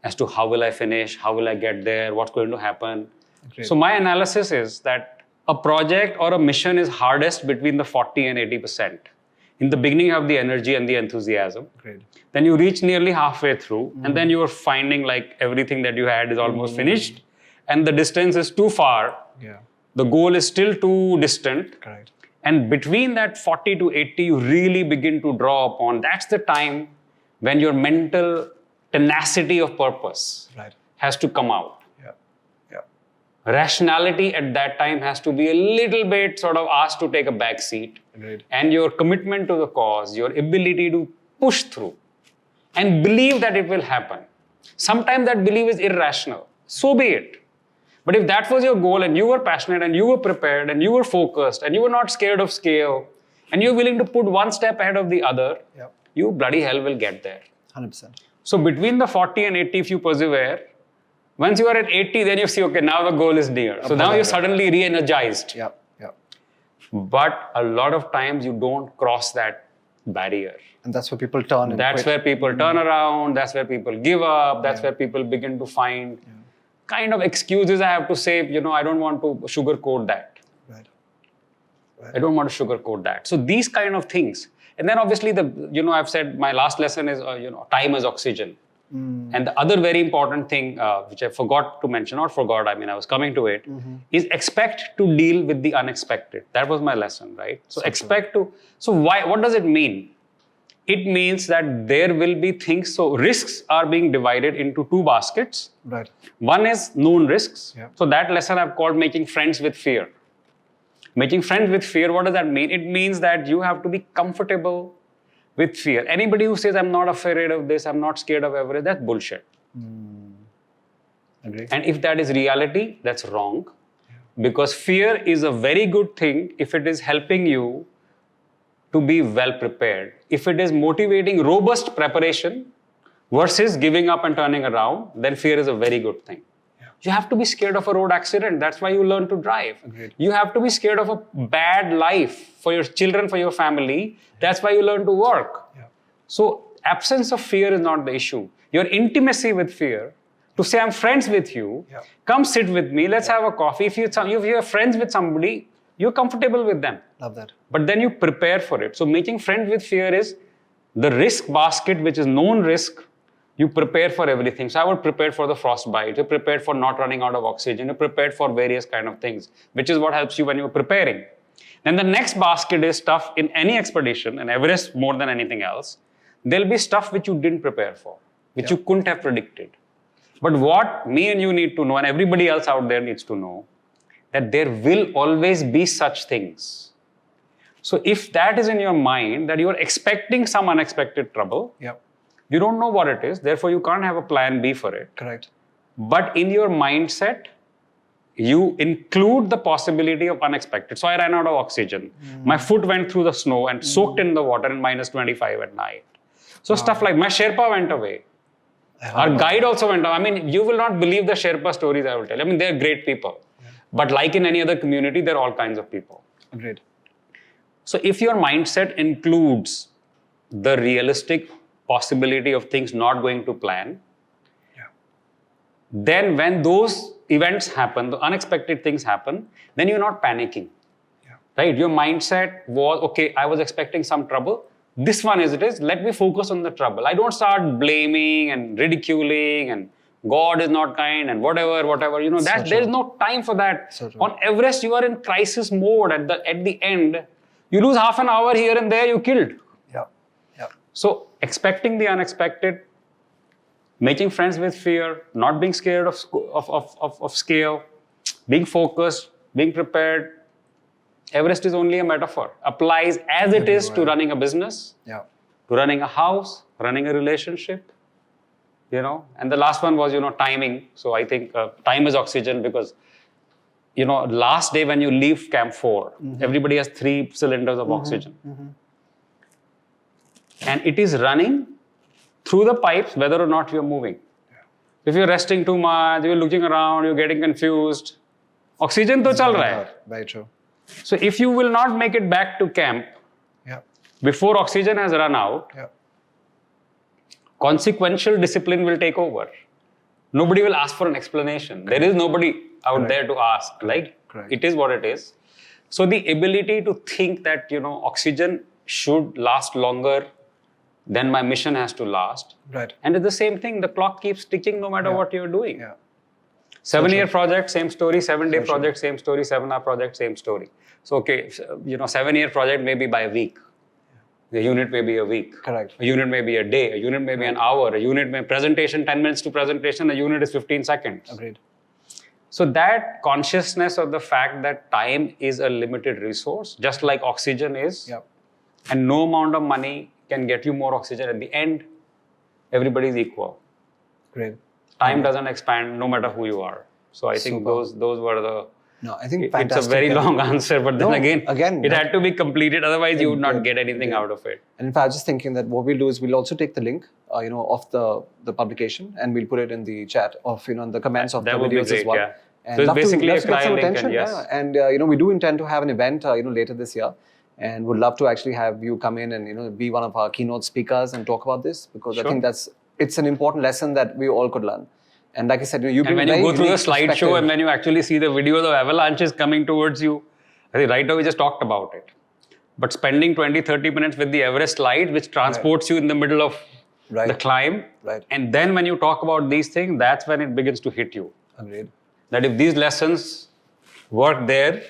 as to how will I finish, how will I get there, what's going to happen. Great. So my analysis is that a project or a mission is hardest between the 40 and 80%. In the beginning, you have the energy and the enthusiasm. Great. Then you reach nearly halfway through, and then you are finding like everything that you had is almost finished, and the distance is too far. Yeah. The goal is still too distant. Correct. And between that 40 to 80, you really begin to draw upon. That's the time when your mental tenacity of purpose Right. has to come out. Yeah. Yeah. Rationality at that time has to be a little bit sort of asked to take a back seat. Agreed. And your commitment to the cause, your ability to push through and believe that it will happen. Sometimes that belief is irrational. So be it. But if that was your goal and you were passionate and you were prepared and you were focused and you were not scared of scale and you're willing to put one step ahead of the other, Yeah. you bloody hell will get there. 100%. So between the 40 and 80, if you persevere, once you are at 80, then you see, okay, now the goal is near. So now you're suddenly re-energized. Yeah. Yeah. But a lot of times you don't cross that barrier. And that's where people turn and That's quit. where people turn around. That's where people give up. That's where people begin to find kind of excuses. I have to say, I don't want to sugarcoat that. Right. I don't want to sugarcoat that. So these kind of things. And then obviously I've said my last lesson is, time is oxygen. And the other very important thing, which I forgot to mention, I was coming to it, is expect to deal with the unexpected. That was my lesson, right? So what does it mean? It means that there will be things, so risks are being divided into two baskets. Right. One is known risks. Yeah. So that lesson I've called making friends with fear. Making friends with fear, what does that mean? It means that you have to be comfortable with fear. Anybody who says, I'm not afraid of this, I'm not scared of Everest, that's bullshit. Agree. And if that is reality, that's wrong. Because fear is a very good thing if it is helping you to be well prepared. If it is motivating robust preparation versus giving up and turning around, then fear is a very good thing. You have to be scared of a road accident. That's why you learn to drive. Agreed. You have to be scared of a bad life for your children, for your family. That's why you learn to work. Yeah. So absence of fear is not the issue. Your intimacy with fear, to say I'm friends with you, come sit with me, let's have a coffee. If you're friends with somebody, you're comfortable with them. Love that. But then you prepare for it. So making friends with fear is the risk basket, which is known risk. You prepare for everything. So I would prepare for the frostbite. You're prepared for not running out of oxygen. You're prepared for various kind of things, which is what helps you when you're preparing. Then the next basket is stuff in any expedition, and Everest more than anything else. There'll be stuff which you didn't prepare for, which you couldn't have predicted. But what me and you need to know, and everybody else out there needs to know, that there will always be such things. So if that is in your mind, that you are expecting some unexpected trouble, Yep. you don't know what it is, therefore you can't have a plan B for it. Correct. But in your mindset, you include the possibility of unexpected. So I ran out of oxygen. My foot went through the snow and soaked in the water in minus 25 at night. So stuff like my Sherpa went away. Our guide also went away. I mean, you will not believe the Sherpa stories I will tell. I mean, they're great people. But like in any other community, there are all kinds of people. Agreed. So if your mindset includes the realistic possibility of things not going to plan, then when those events happen, the unexpected things happen, then you're not panicking. Right? Your mindset was, okay, I was expecting some trouble. This one as it is, let me focus on the trouble. I don't start blaming and ridiculing and God is not kind and whatever. You know, that there is no time for that. On Everest, you are in crisis mode. At the end, you lose half an hour here and there, you're killed. Yeah. Yeah. So expecting the unexpected, making friends with fear, not being scared of scale, being focused, being prepared. Everest is only a metaphor. Applies as it is to running a business, to running a house, running a relationship. You know, and the last one was, timing. So I think time is oxygen because, last day when you leave Camp 4, everybody has 3 cylinders of oxygen. And it is running through the pipes whether or not you're moving. If you're resting too much, you're looking around, you're getting confused, oxygen to chal raha hai. Very true. So if you will not make it back to camp before oxygen has run out, consequential discipline will take over. Nobody will ask for an explanation. There is nobody out there to ask. It is what it is. So the ability to think that, oxygen should last longer than my mission has to last. Right. And it's the same thing. The clock keeps ticking no matter what you're doing. 7-year project, same story. 7-day project, same story. 7-hour project, same story. So, 7-year project may be by a week. The unit may be a week. Correct. A unit may be a day. A unit may be an hour. A unit may presentation, 10 minutes to presentation. A unit is 15 seconds. Agreed. So that consciousness of the fact that time is a limited resource, just like oxygen is, and no amount of money can get you more oxygen. At the end, everybody is equal. Great. Time doesn't expand no matter who you are. So I think those were the... No, I think it's a very long answer, but then again, it had to be completed. Otherwise, you would not get anything out of it. And in fact, I was just thinking that what we'll do is we'll also take the link, of the publication, and we'll put it in the chat of, in the comments of the videos as well. And so it's basically a trial link, yes. And we do intend to have an event, later this year, and would love to actually have you come in and be one of our keynote speakers and talk about this, because I think it's an important lesson that we all could learn. And like I said, you've been when you go through the slideshow and when you actually see the videos of avalanches coming towards you, I think right now we just talked about it. But spending 20-30 minutes with the Everest slide, which transports you in the middle of the climb, and then when you talk about these things, that's when it begins to hit you. Agreed. That if these lessons work there,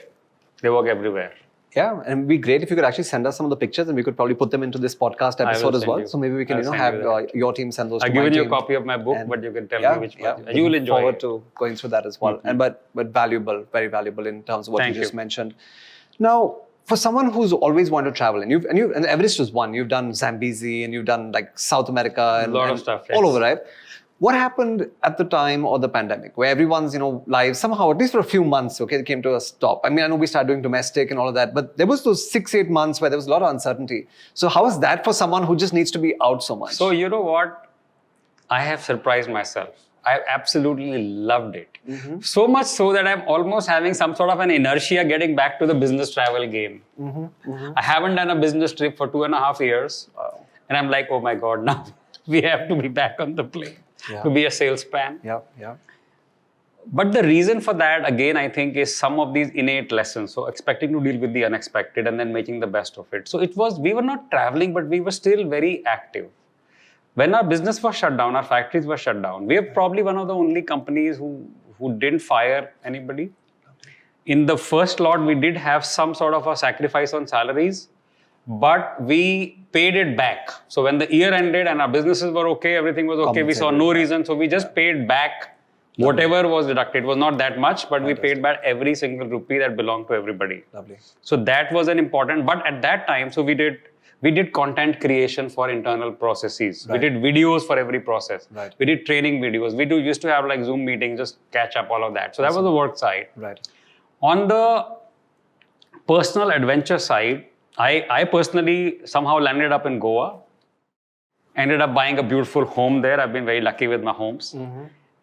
they work everywhere. Yeah, and it'd be great if you could actually send us some of the pictures and we could probably put them into this podcast episode as well. So maybe we can, have your team send those to my team. I've given you a copy of my book, but you can tell me which one. You will enjoy forward to going through that as well. And but valuable, very valuable in terms of what you just mentioned. Now, for someone who's always wanted to travel, and Everest was one. You've done Zambezi and you've done like South America and a lot of stuff, all over, right? What happened at the time of the pandemic, where everyone's, lives somehow, at least for a few months, it came to a stop? I mean, I know we started doing domestic and all of that, but there was those 6-8 months where there was a lot of uncertainty. So how is that for someone who just needs to be out so much? So you know what? I have surprised myself. I absolutely loved it. So much so that I'm almost having some sort of an inertia getting back to the business travel game. I haven't done a business trip for 2.5 years. And I'm like, oh my God, now we have to be back on the plane. To be a salesman. But the reason for that, again, I think is some of these innate lessons. So expecting to deal with the unexpected and then making the best of it. So we were not traveling, but we were still very active. When our business was shut down, our factories were shut down. We are probably one of the only companies who didn't fire anybody. In the first lot, we did have some sort of a sacrifice on salaries, but we paid it back. So when the year ended and our businesses were okay, everything was okay, we saw no reason. So we just paid back Whatever was deducted, it was not that much, but we paid back every single rupee that belonged to everybody. Lovely. So that was an important, but at that time, so we did content creation for internal processes. Right. We did videos for every process. Right. We did training videos. We used to have like Zoom meetings, just catch up all of that. So that was the work side. Right. On the personal adventure side, I personally somehow landed up in Goa. Ended up buying a beautiful home there. I've been very lucky with my homes.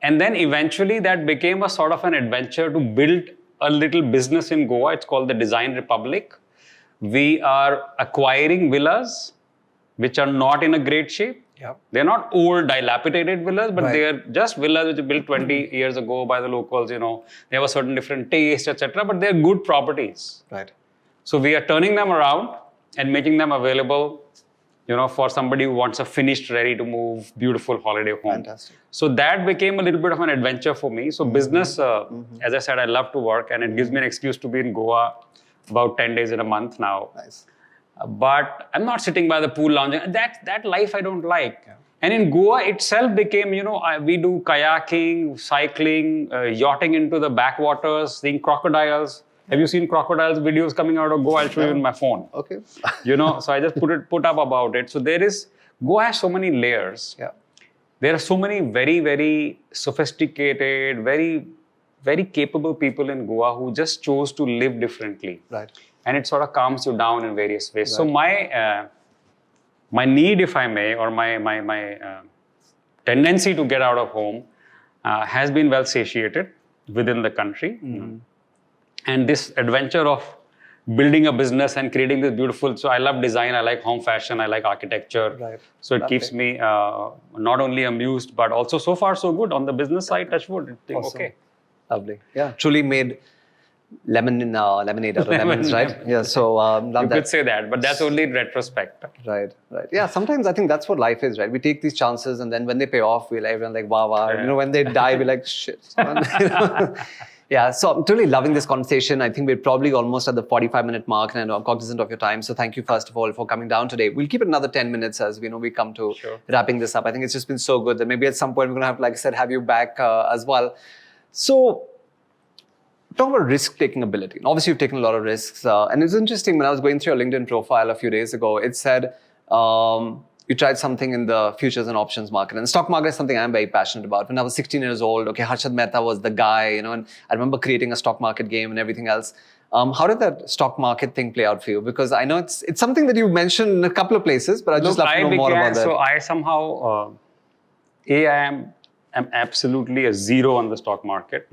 And then eventually that became a sort of an adventure to build a little business in Goa. It's called the Design Republic. We are acquiring villas which are not in a great shape. Yeah. They're not old, dilapidated villas, but Right. they are just villas which were built 20 years ago by the locals, you know. They have a certain different taste, etc. But they're good properties. Right. So we are turning them around and making them available, you know, for somebody who wants a finished, ready to move, beautiful holiday home. Fantastic. So that became a little bit of an adventure for me. So business, as I said, I love to work, and it gives me an excuse to be in Goa about 10 days in a month now. Nice. But I'm not sitting by the pool lounging. That life I don't like. Yeah. And in Goa itself became, you know, we do kayaking, cycling, yachting into the backwaters, seeing crocodiles. Have you seen crocodiles videos coming out of Goa? I'll show you in my phone. Okay. You know, so I just put up about it. So Goa has so many layers. Yeah. There are so many very, very sophisticated, very, very capable people in Goa who just chose to live differently. Right. And it sort of calms you down in various ways. Right. So my need, if I may, or my tendency to get out of home has been well satiated within the country. And this adventure of building a business and creating this beautiful, so I love design, I like home fashion, I like architecture. Right. So it keeps me not only amused, but also so far so good. On the business side, touch wood, Awesome. okay. Lovely. Yeah, truly made lemonade out of lemons, right? Yeah, so love You that. could say that, but that's only in retrospect. Right. Yeah, sometimes I think that's what life is, right? We take these chances and then when they pay off, everyone's like, wow, wow. Yeah. You know, when they die, we're like, shit. Yeah, so I'm totally loving this conversation. I think we're probably almost at the 45-minute mark, and I'm cognizant of your time. So thank you, first of all, for coming down today. We'll keep it another 10 minutes as we come to wrapping this up. I think it's just been so good that maybe at some point we're going to have, like I said, have you back as well. So talk about risk-taking ability. And obviously, you've taken a lot of risks. And it's interesting, when I was going through your LinkedIn profile a few days ago, it said you tried something in the futures and options market. And the stock market is something I'm very passionate about. When I was 16 years old, Harshad Mehta was the guy, and I remember creating a stock market game and everything else. How did that stock market thing play out for you? Because I know it's something that you mentioned in a couple of places, but I'd just love to know more about that. So I somehow, I am absolutely a zero on the stock market.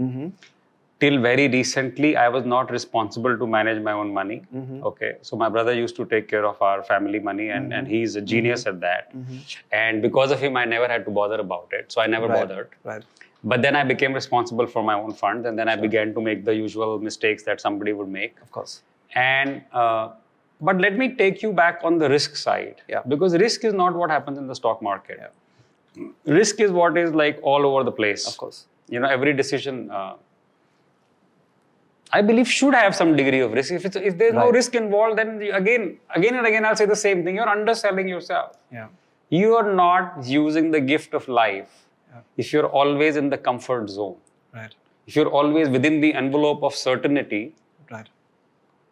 Till very recently, I was not responsible to manage my own money. Okay, so my brother used to take care of our family money, and he's a genius at that. And because of him, I never had to bother about it. So I never bothered. Right. But then I became responsible for my own funds, and then I began to make the usual mistakes that somebody would make. Of course. And but let me take you back on the risk side. Yeah. Because risk is not what happens in the stock market. Yeah. Risk is what is like all over the place. Of course. You know, every decision, I believe, should have some degree of risk. If there's no risk involved, then again and again, I'll say the same thing. You're underselling yourself. Yeah. You are not using the gift of life if you're always in the comfort zone. Right. If you're always within the envelope of certainty. Right.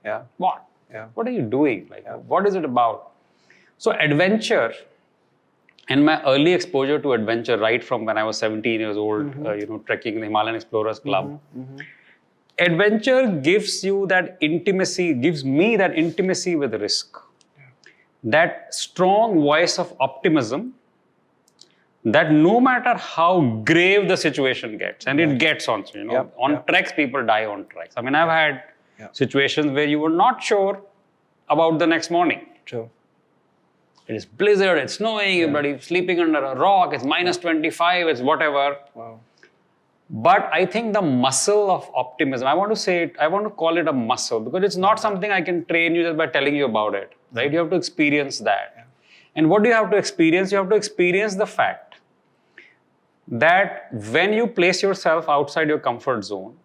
Yeah. What? Yeah. What are you doing? Like, what is it about? So adventure, and my early exposure to adventure, right from when I was 17 years old, trekking in the Himalayan Explorers Club. Adventure gives you that intimacy, gives me that intimacy with risk. That strong voice of optimism that no matter how grave the situation gets, and it gets on, on treks, people die on treks. I mean, I've had situations where you were not sure about the next morning. True. It is blizzard, it's snowing, you're bloody sleeping under a rock, it's minus 25, it's whatever. Wow. But I think the muscle of optimism, I want to call it a muscle, because it's not something I can train you just by telling you about it, right? You have to experience that. Yeah. And what do you have to experience? You have to experience the fact that when you place yourself outside your comfort zone,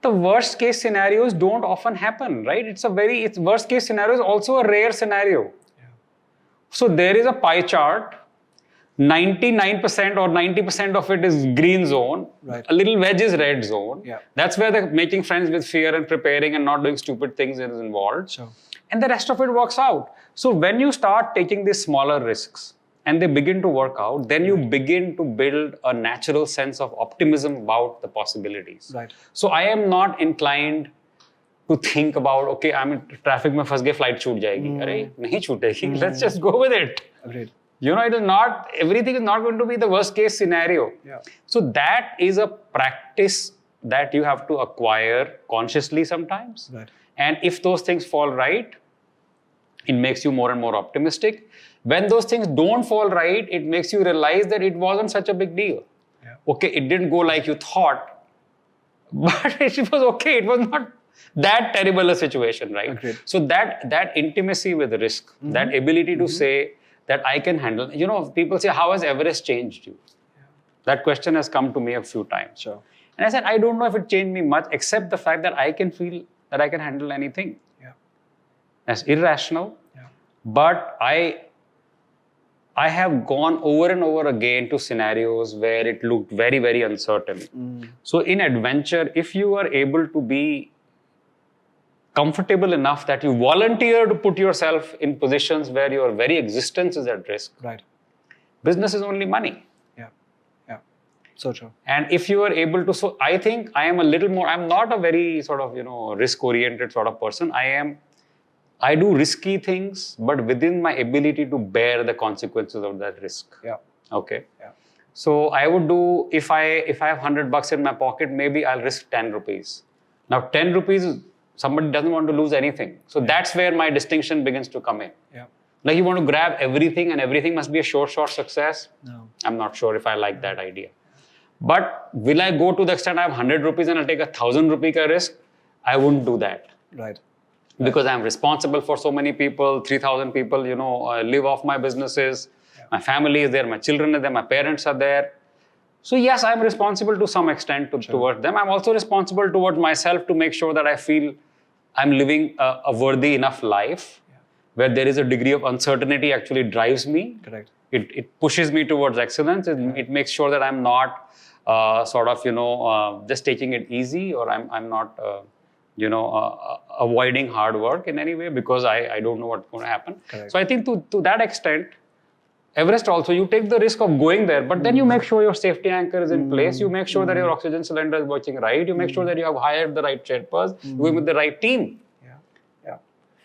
the worst case scenarios don't often happen, right? It's worst case scenario is also a rare scenario. Yeah. So there is a pie chart 99% or 90% of it is green zone. Right. A little wedge is red zone. Yeah. That's where the making friends with fear and preparing and not doing stupid things is involved. Sure. And the rest of it works out. So when you start taking these smaller risks and they begin to work out, then you begin to build a natural sense of optimism about the possibilities. Right. So I am not inclined to think about, okay, I'm in traffic mein phas gaye, flight छूट जाएगी. अरे नहीं छूटेगी. Let's just go with it. Agreed. You know, it is not, everything is not going to be the worst case scenario. Yeah. So that is a practice that you have to acquire consciously sometimes. Right. And if those things fall right, it makes you more and more optimistic. When those things don't fall right, it makes you realize that it wasn't such a big deal. Yeah. Okay, it didn't go like you thought, but it was okay. It was not that terrible a situation, right? Agreed. So that intimacy with risk, that ability to say that I can handle. You know, people say, how has Everest changed you? Yeah. That question has come to me a few times. Sure. And I said, I don't know if it changed me much, except the fact that I can feel that I can handle anything. Yeah. That's irrational. Yeah. But I have gone over and over again to scenarios where it looked very, very uncertain. So in adventure, if you are able to be comfortable enough that you volunteer to put yourself in positions where your very existence is at risk, Right. business is only money. Yeah. Yeah. So true. And if you are able to, so I think I am a little more, I'm not a very sort of, risk-oriented sort of person. I do risky things, but within my ability to bear the consequences of that risk. Yeah. Okay. Yeah. So I would do, if I have $100 in my pocket, maybe I'll risk 10 rupees. Now 10 rupees, somebody doesn't want to lose anything. So that's where my distinction begins to come in. Yeah. Like you want to grab everything and everything must be a short success. No. I'm not sure if I like that idea. But will I go to the extent I have 100 rupees and I'll take 1,000 rupee ka risk? I wouldn't do that. Right. Because I'm responsible for so many people, 3,000 people, live off my businesses. Yeah. My family is there, my children are there, my parents are there. So yes, I'm responsible to some extent towards them. I'm also responsible towards myself to make sure that I feel I'm living a worthy enough life where there is a degree of uncertainty actually drives me. Correct. It pushes me towards excellence. It makes sure that I'm not just taking it easy, or I'm not avoiding hard work in any way because I don't know what's going to happen. Correct. So I think to that extent, Everest also, you take the risk of going there, but then you make sure your safety anchor is in place. You make sure that your oxygen cylinder is working right. You make sure that you have hired the right Sherpas, you're going with the right team. Yeah. Yeah.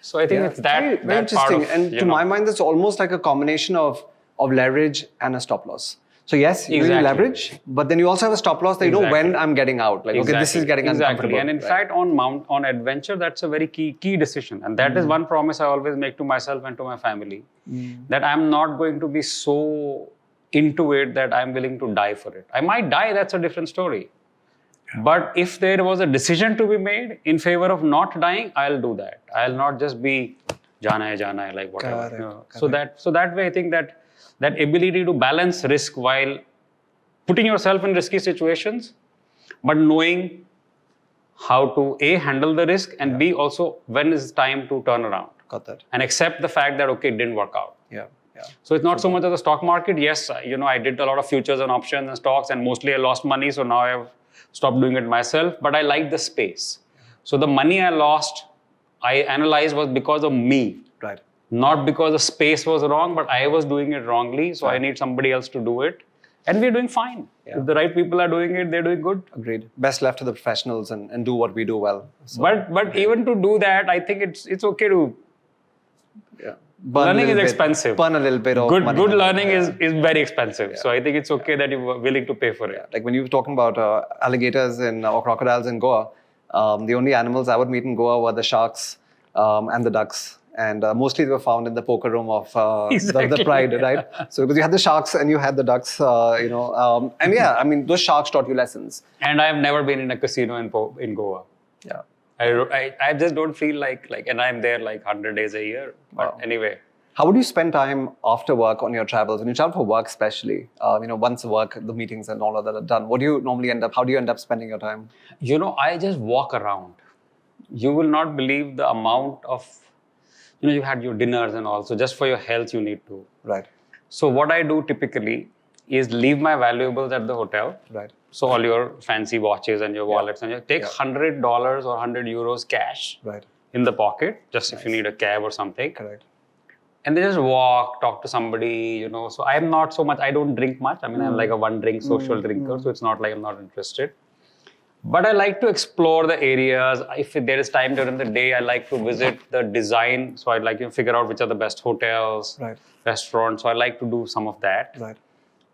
So I think it's very that part interesting. of, And to my mind, it's almost like a combination of leverage and a stop loss. So yes, you Exactly. leverage, but then you also have a stop loss that you know when I'm getting out. Like, okay, this is getting uncomfortable. And in fact, on adventure, that's a very key decision. And that is one promise I always make to myself and to my family, that I'm not going to be so into it that I'm willing to die for it. I might die, that's a different story. But if there was a decision to be made in favor of not dying, I'll do that. I'll not just be jana hai, like whatever. Correct. So that way, I think that ability to balance risk while putting yourself in risky situations, but knowing how to A, handle the risk, and B, also when is time to turn around. Got that. And accept the fact that, okay, it didn't work out. Yeah. Yeah. So it's not so much as the stock market. Yes, I did a lot of futures and options and stocks, and mostly I lost money. So now I've stopped doing it myself, but I like the space. So the money I lost, I analyzed was because of me. Right. Not because the space was wrong, but I was doing it wrongly. So I need somebody else to do it. And we're doing fine. Yeah. If the right people are doing it, they're doing good. Agreed. Best left to the professionals and do what we do well. So, But even to do that, I think it's okay to. yeah. Learning is expensive. Burn a little bit of money. Good learning is very expensive. Yeah. So I think it's okay that you're willing to pay for it. Yeah. Like when you were talking about alligators or crocodiles in Goa, the only animals I would meet in Goa were the sharks and the ducks. And mostly they were found in the poker room of the Pride, right? So because you had the sharks and you had the ducks, and yeah, I mean, those sharks taught you lessons. And I've never been in a casino in Goa. Yeah. I just don't feel like, and I'm there like 100 days a year. But anyway. How would you spend time after work on your travels? When you travel for work especially, once work, the meetings and all of that are done, what do you normally how do you end up spending your time? I just walk around. You will not believe the amount of, you had your dinners and all. So just for your health, you need to. Right. So what I do typically is leave my valuables at the hotel. Right. So all your fancy watches and your wallets and you take $100 or €100 cash Right. in the pocket, just if you need a cab or something. Correct. And they just walk, talk to somebody, So I'm not so much, I don't drink much. I mean, I'm like a one drink social drinker. So it's not like I'm not interested. But I like to explore the areas. If there is time during the day, I like to visit the design. So I like to figure out which are the best hotels, restaurants. So I like to do some of that. Right.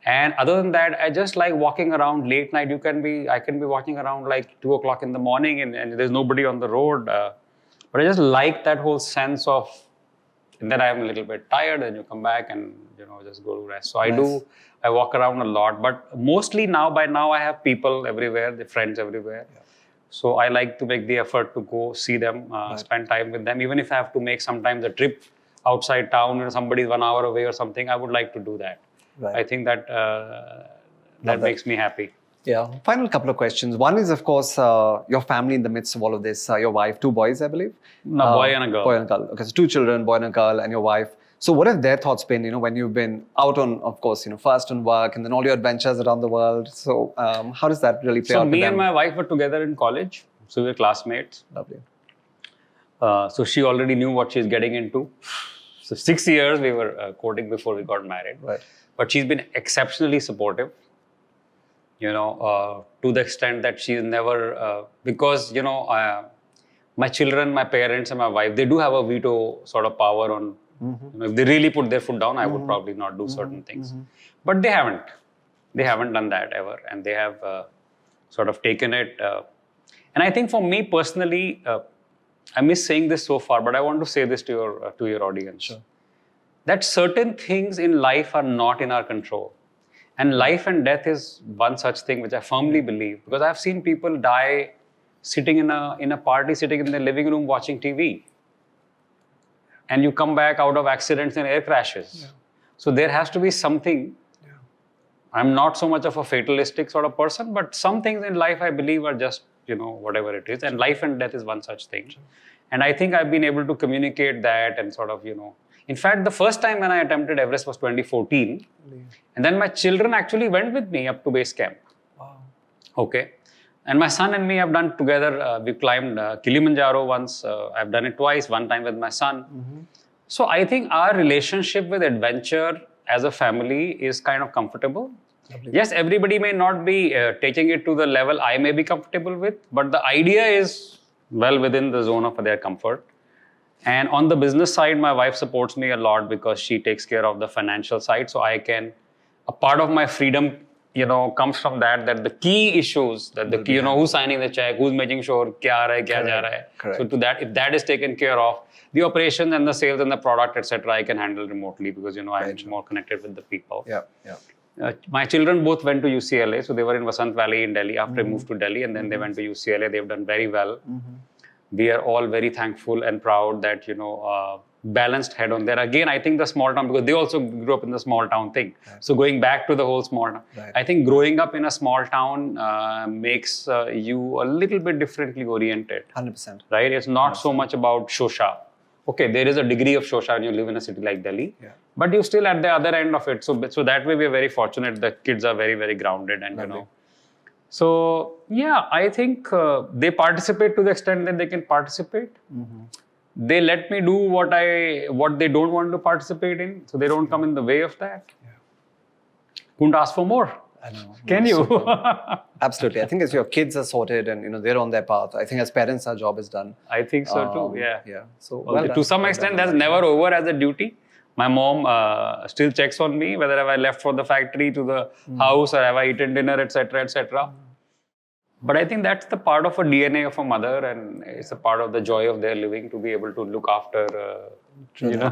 And other than that, I just like walking around late night. I can be walking around like 2 o'clock in the morning and there's nobody on the road. But I just like that whole sense of, and then I'm a little bit tired and you come back and, just go to rest. So I walk around a lot, but mostly by now I have people everywhere, the friends everywhere. Yeah. So I like to make the effort to go see them, spend time with them. Even if I have to make sometimes a trip outside town, somebody's 1 hour away or something, I would like to do that. Right. I think that makes me happy. Yeah. Final couple of questions. One is, of course, your family in the midst of all of this. Your wife, 2 boys, I believe. No, boy and a girl. Boy and a girl. Okay, so 2 children, boy and a girl, and your wife. So what have their thoughts been, when you've been out on, of course, first on work and then all your adventures around the world. So how does that really play out? So me and my wife were together in college. So we were classmates. Lovely. So she already knew what she's getting into. So 6 years we were courting before we got married. Right. But she's been exceptionally supportive, to the extent that she's never, because, my children, my parents and my wife, they do have a veto sort of power on, if they really put their foot down, I would probably not do certain things. But they haven't. They haven't done that ever. And they have sort of taken it. And I think for me personally, I miss saying this so far, but I want to say this to your audience. Sure. That certain things in life are not in our control. And life and death is one such thing which I firmly believe, because I've seen people die sitting in a party, sitting in their living room watching TV. And you come back out of accidents and air crashes. Yeah. So there has to be something. Yeah. I'm not so much of a fatalistic sort of person, but some things in life I believe are just, whatever it is. And life and death is one such thing. Sure. And I think I've been able to communicate that and sort of, In fact, the first time when I attempted Everest was 2014. And then my children actually went with me up to base camp. Wow. Okay. And my son and me have done together, we climbed Kilimanjaro once. I've done it twice, one time with my son. So I think our relationship with adventure as a family is kind of comfortable. Lovely. Yes, everybody may not be taking it to the level I may be comfortable with, but the idea is well within the zone of their comfort. And on the business side, my wife supports me a lot because she takes care of the financial side. So a part of my freedom, comes from that the key issues, who's signing the check, who's making sure kya aa raha hai, kya ja raha hai. Correct. So to that, if that is taken care of, the operations and the sales and the product, etc., I can handle remotely because, I'm more connected with the people. Yeah. My children both went to UCLA. So they were in Vasant Valley in Delhi after I moved to Delhi, and then they went to UCLA. They've done very well. We are all very thankful and proud that, balanced head on there. Again, I think the small town, because they also grew up in the small town thing. Right. So going back to the whole small town, right. I think growing up in a small town makes you a little bit differently oriented. 100%. Right? It's not 100%. So much about shosha. Okay, there is a degree of shosha when you live in a city like Delhi, but you're still at the other end of it. So that way we're very fortunate that kids are very, very grounded and, So, I think they participate to the extent that they can participate. They let me do what they don't want to participate in, so they don't come in the way of that. Couldn't ask for more. I know. Can you? Absolutely. I think as your kids are sorted and they're on their path, I think as parents our job is done. I think so too. Yeah. So to some extent, that's never over as a duty. My mom still checks on me whether have I left for the factory to the house or have I eaten dinner, etc., etc. But I think that's the part of a DNA of a mother, and it's a part of the joy of their living to be able to look after,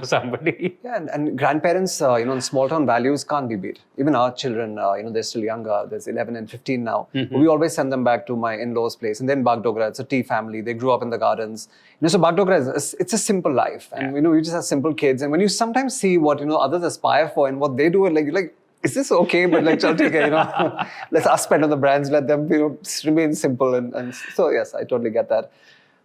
somebody. Yeah, and grandparents, in small town values can't be beat. Even our children, they're still younger. There's 11 and 15 now. We always send them back to my in-laws' place. And then Bagdogra, it's a tea family. They grew up in the gardens. So Bagdogra, it's a simple life. And, you just have simple kids. And when you sometimes see what, others aspire for and what they do, you're like, is this okay? But let's us spend on the brands, let them remain simple. And so, yes, I totally get that.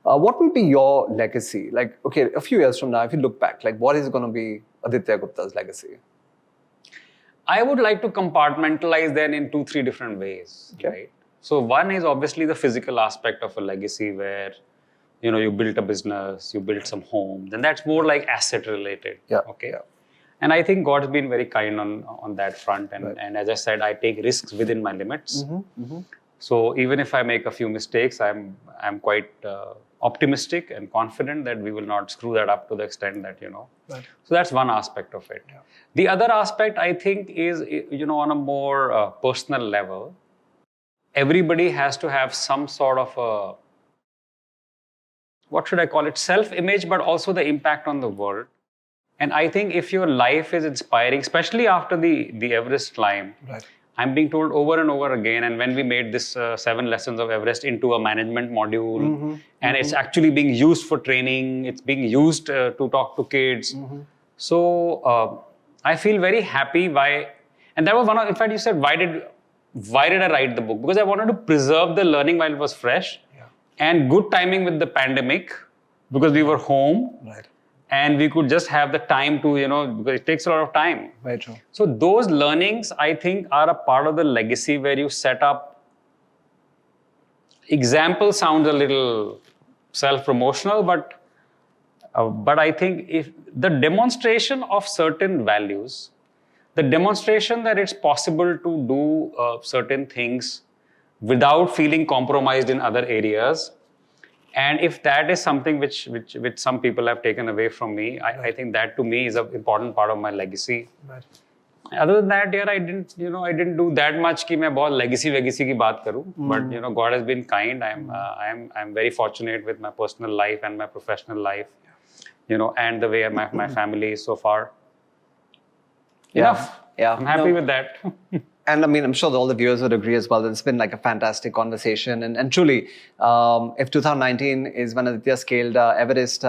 What will be your legacy? A few years from now, if you look back, what is going to be Aditya Gupta's legacy? I would like to compartmentalize them in 2-3 different ways, right? So one is obviously the physical aspect of a legacy where, you built a business, you built some homes, and that's more like asset related. Okay. Yeah. And I think God's been very kind on that front. And as I said, I take risks within my limits. So even if I make a few mistakes, I'm quite optimistic and confident that we will not screw that up to the extent that, Right. So that's one aspect of it. The other aspect, I think, is, on a more personal level, everybody has to have some sort of a, what should I call it, self-image, but also the impact on the world. And I think if your life is inspiring, especially after the Everest climb, Right. I'm being told over and over again, and when we made this 7 lessons of Everest into a management module, and it's actually being used for training, it's being used to talk to kids. So I feel very happy and that was one of, in fact, you said, why did I write the book? Because I wanted to preserve the learning while it was fresh, and good timing with the pandemic, because we were home. Right. And we could just have the time to, because it takes a lot of time. Very true. So those learnings, I think, are a part of the legacy where you set up. Example sounds a little self-promotional, but I think if the demonstration of certain values, the demonstration that it's possible to do certain things without feeling compromised in other areas. And if that is something which some people have taken away from me, I think that to me is an important part of my legacy. Right. Other than that, I didn't do that much कि मैं बहुत legacy की बात करूं. But God has been kind. I'm very fortunate with my personal life and my professional life, and the way my family is so far. Enough. Yeah. I'm happy with that. And I mean, I'm sure that all the viewers would agree as well that it's been like a fantastic conversation. And truly, if 2019 is when Aditya scaled Everest,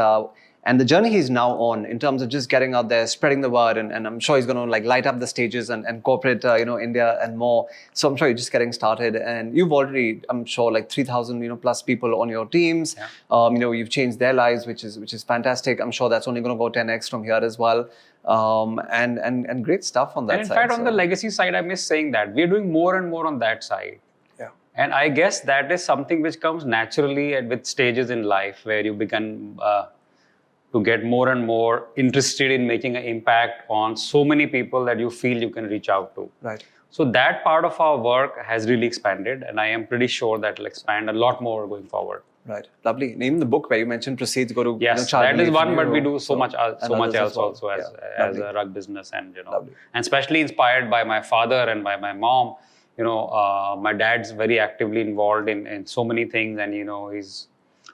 and the journey he's now on in terms of just getting out there, spreading the word, and I'm sure he's going to like light up the stages and corporate, India and more. So I'm sure you're just getting started, and you've already, I'm sure, like 3,000, plus people on your teams. You've changed their lives, which is fantastic. I'm sure that's only going to go 10x from here as well. And great stuff on that And in side. fact, on the legacy side, I miss saying that we're doing more and more on that side. Yeah. And I guess that is something which comes naturally and with stages in life where you begin to get more and more interested in making an impact on so many people that you feel you can reach out to. Right. So that part of our work has really expanded, and I am pretty sure that will expand a lot more going forward. Right. Lovely. Name the book where you mentioned proceeds go to Yes, charity that is one, from but we Europe. do so much else well. also as a rug business, and Lovely. and especially inspired by my father and by my mom. My dad's very actively involved in so many things, and he's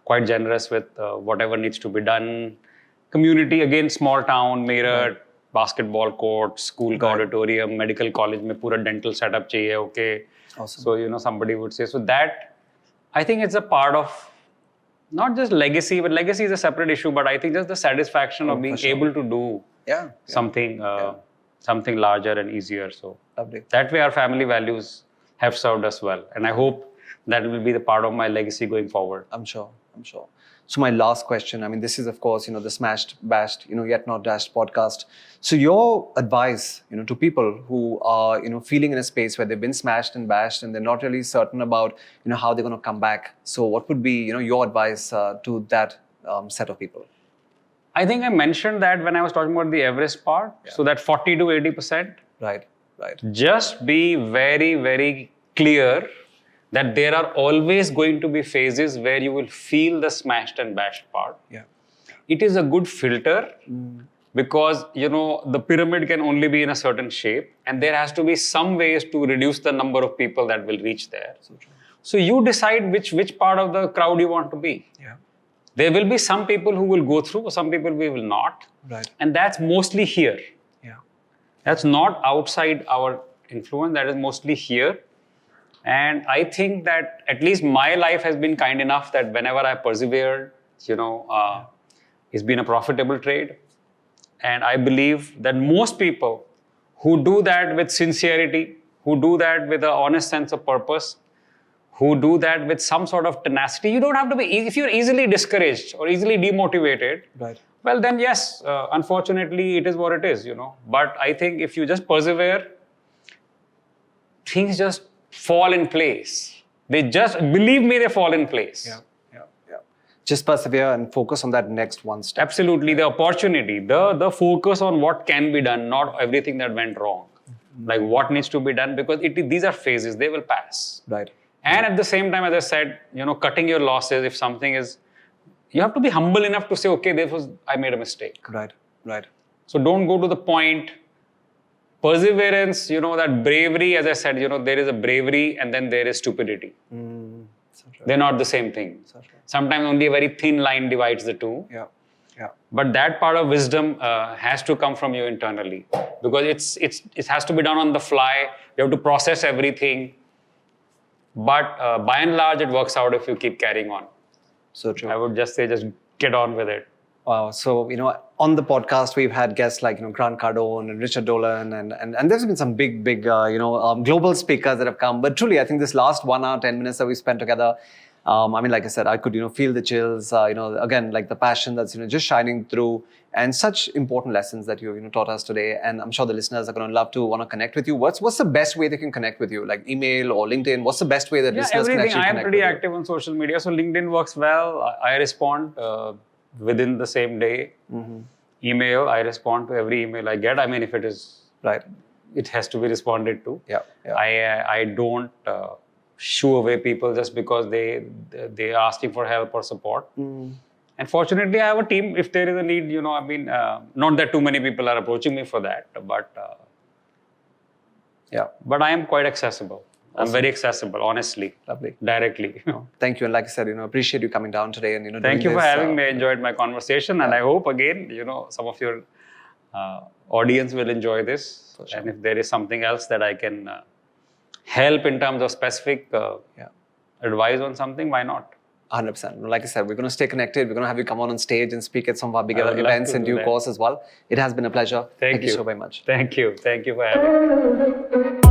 quite generous with whatever needs to be done. Community, again, small town, Meerut, basketball court, school auditorium, medical college में पूरा dental setup चाहिए, okay. Awesome. So somebody would say, so that I think it's a part of not just legacy, but legacy is a separate issue, but I think just the satisfaction of being able to do something larger and easier. So Lovely. that way our family values have served us well. And I hope that will be the part of my legacy going forward. I'm sure. So my last question, I mean, this is of course, the Smashed, Bashed, Yet Not Dashed podcast. So your advice, to people who are, feeling in a space where they've been smashed and bashed and they're not really certain about, how they're going to come back. So what would be, your advice to that set of people? I think I mentioned that when I was talking about the Everest part. Yeah. So that 40 to 80%. Right. Just be very, very clear that there are always going to be phases where you will feel the smashed and bashed part. Yeah. It is a good filter because, the pyramid can only be in a certain shape, and there has to be some ways to reduce the number of people that will reach there. So true. So you decide which part of the crowd you want to be. Yeah. There will be some people who will go through, some people we will not. Right. And that's mostly here. Yeah. That's not outside our influence, that is mostly here. And I think that at least my life has been kind enough that whenever I persevered, it's been a profitable trade. And I believe that most people who do that with sincerity, who do that with an honest sense of purpose, who do that with some sort of tenacity, you don't have to be, if you're easily discouraged or easily demotivated, right. Well then yes, unfortunately it is what it is, But I think if you just persevere, things just fall in place. They just, believe me, they fall in place. Yeah. Just persevere and focus on that next one step. Absolutely, the opportunity, the focus on what can be done, not everything that went wrong. Like what needs to be done, because these are phases, they will pass. Right. And at the same time, as I said, cutting your losses, if something is, you have to be humble enough to say, okay, I made a mistake. Right. So don't go to the point. Perseverance, that bravery, as I said, there is a bravery and then there is stupidity. They're not the same thing. Sometimes only a very thin line divides the two. Yeah. But that part of wisdom has to come from you internally, because it has to be done on the fly. You have to process everything. But by and large, it works out if you keep carrying on. So true. I would just say, just get on with it. Wow. So, on the podcast, we've had guests like, Grant Cardone and Richard Dolan, and there's been some big, global speakers that have come. But truly, I think this last 1 hour, 10 minutes that we spent together, like I said, I could, feel the chills, again, like the passion that's, just shining through, and such important lessons that you, taught us today. And I'm sure the listeners are going to love to want to connect with you. What's the best way they can connect with you? Like email or LinkedIn? What's the best way that listeners can actually connect with you? I am pretty active on social media. So LinkedIn works well. I respond within the same day. Email, I respond to every email I get. I mean, if it is right, it has to be responded to. Yeah. I don't shoo away people just because they are asking for help or support. And fortunately, I have a team. If there is a need, not that too many people are approaching me for that, but But I am quite accessible. Awesome. I'm very accessible, honestly. Lovely. Directly. Thank you. And like I said, appreciate you coming down today and Thank you for having me. I enjoyed my conversation, and I hope again, some of your audience will enjoy this. Sure. And if there is something else that I can help in terms of specific advice on something, why not? 100%. Like I said, we're going to stay connected. We're going to have you come on stage and speak at some of our bigger events in due course as well. It has been a pleasure. Thank you so very much. Thank you. Thank you for having me.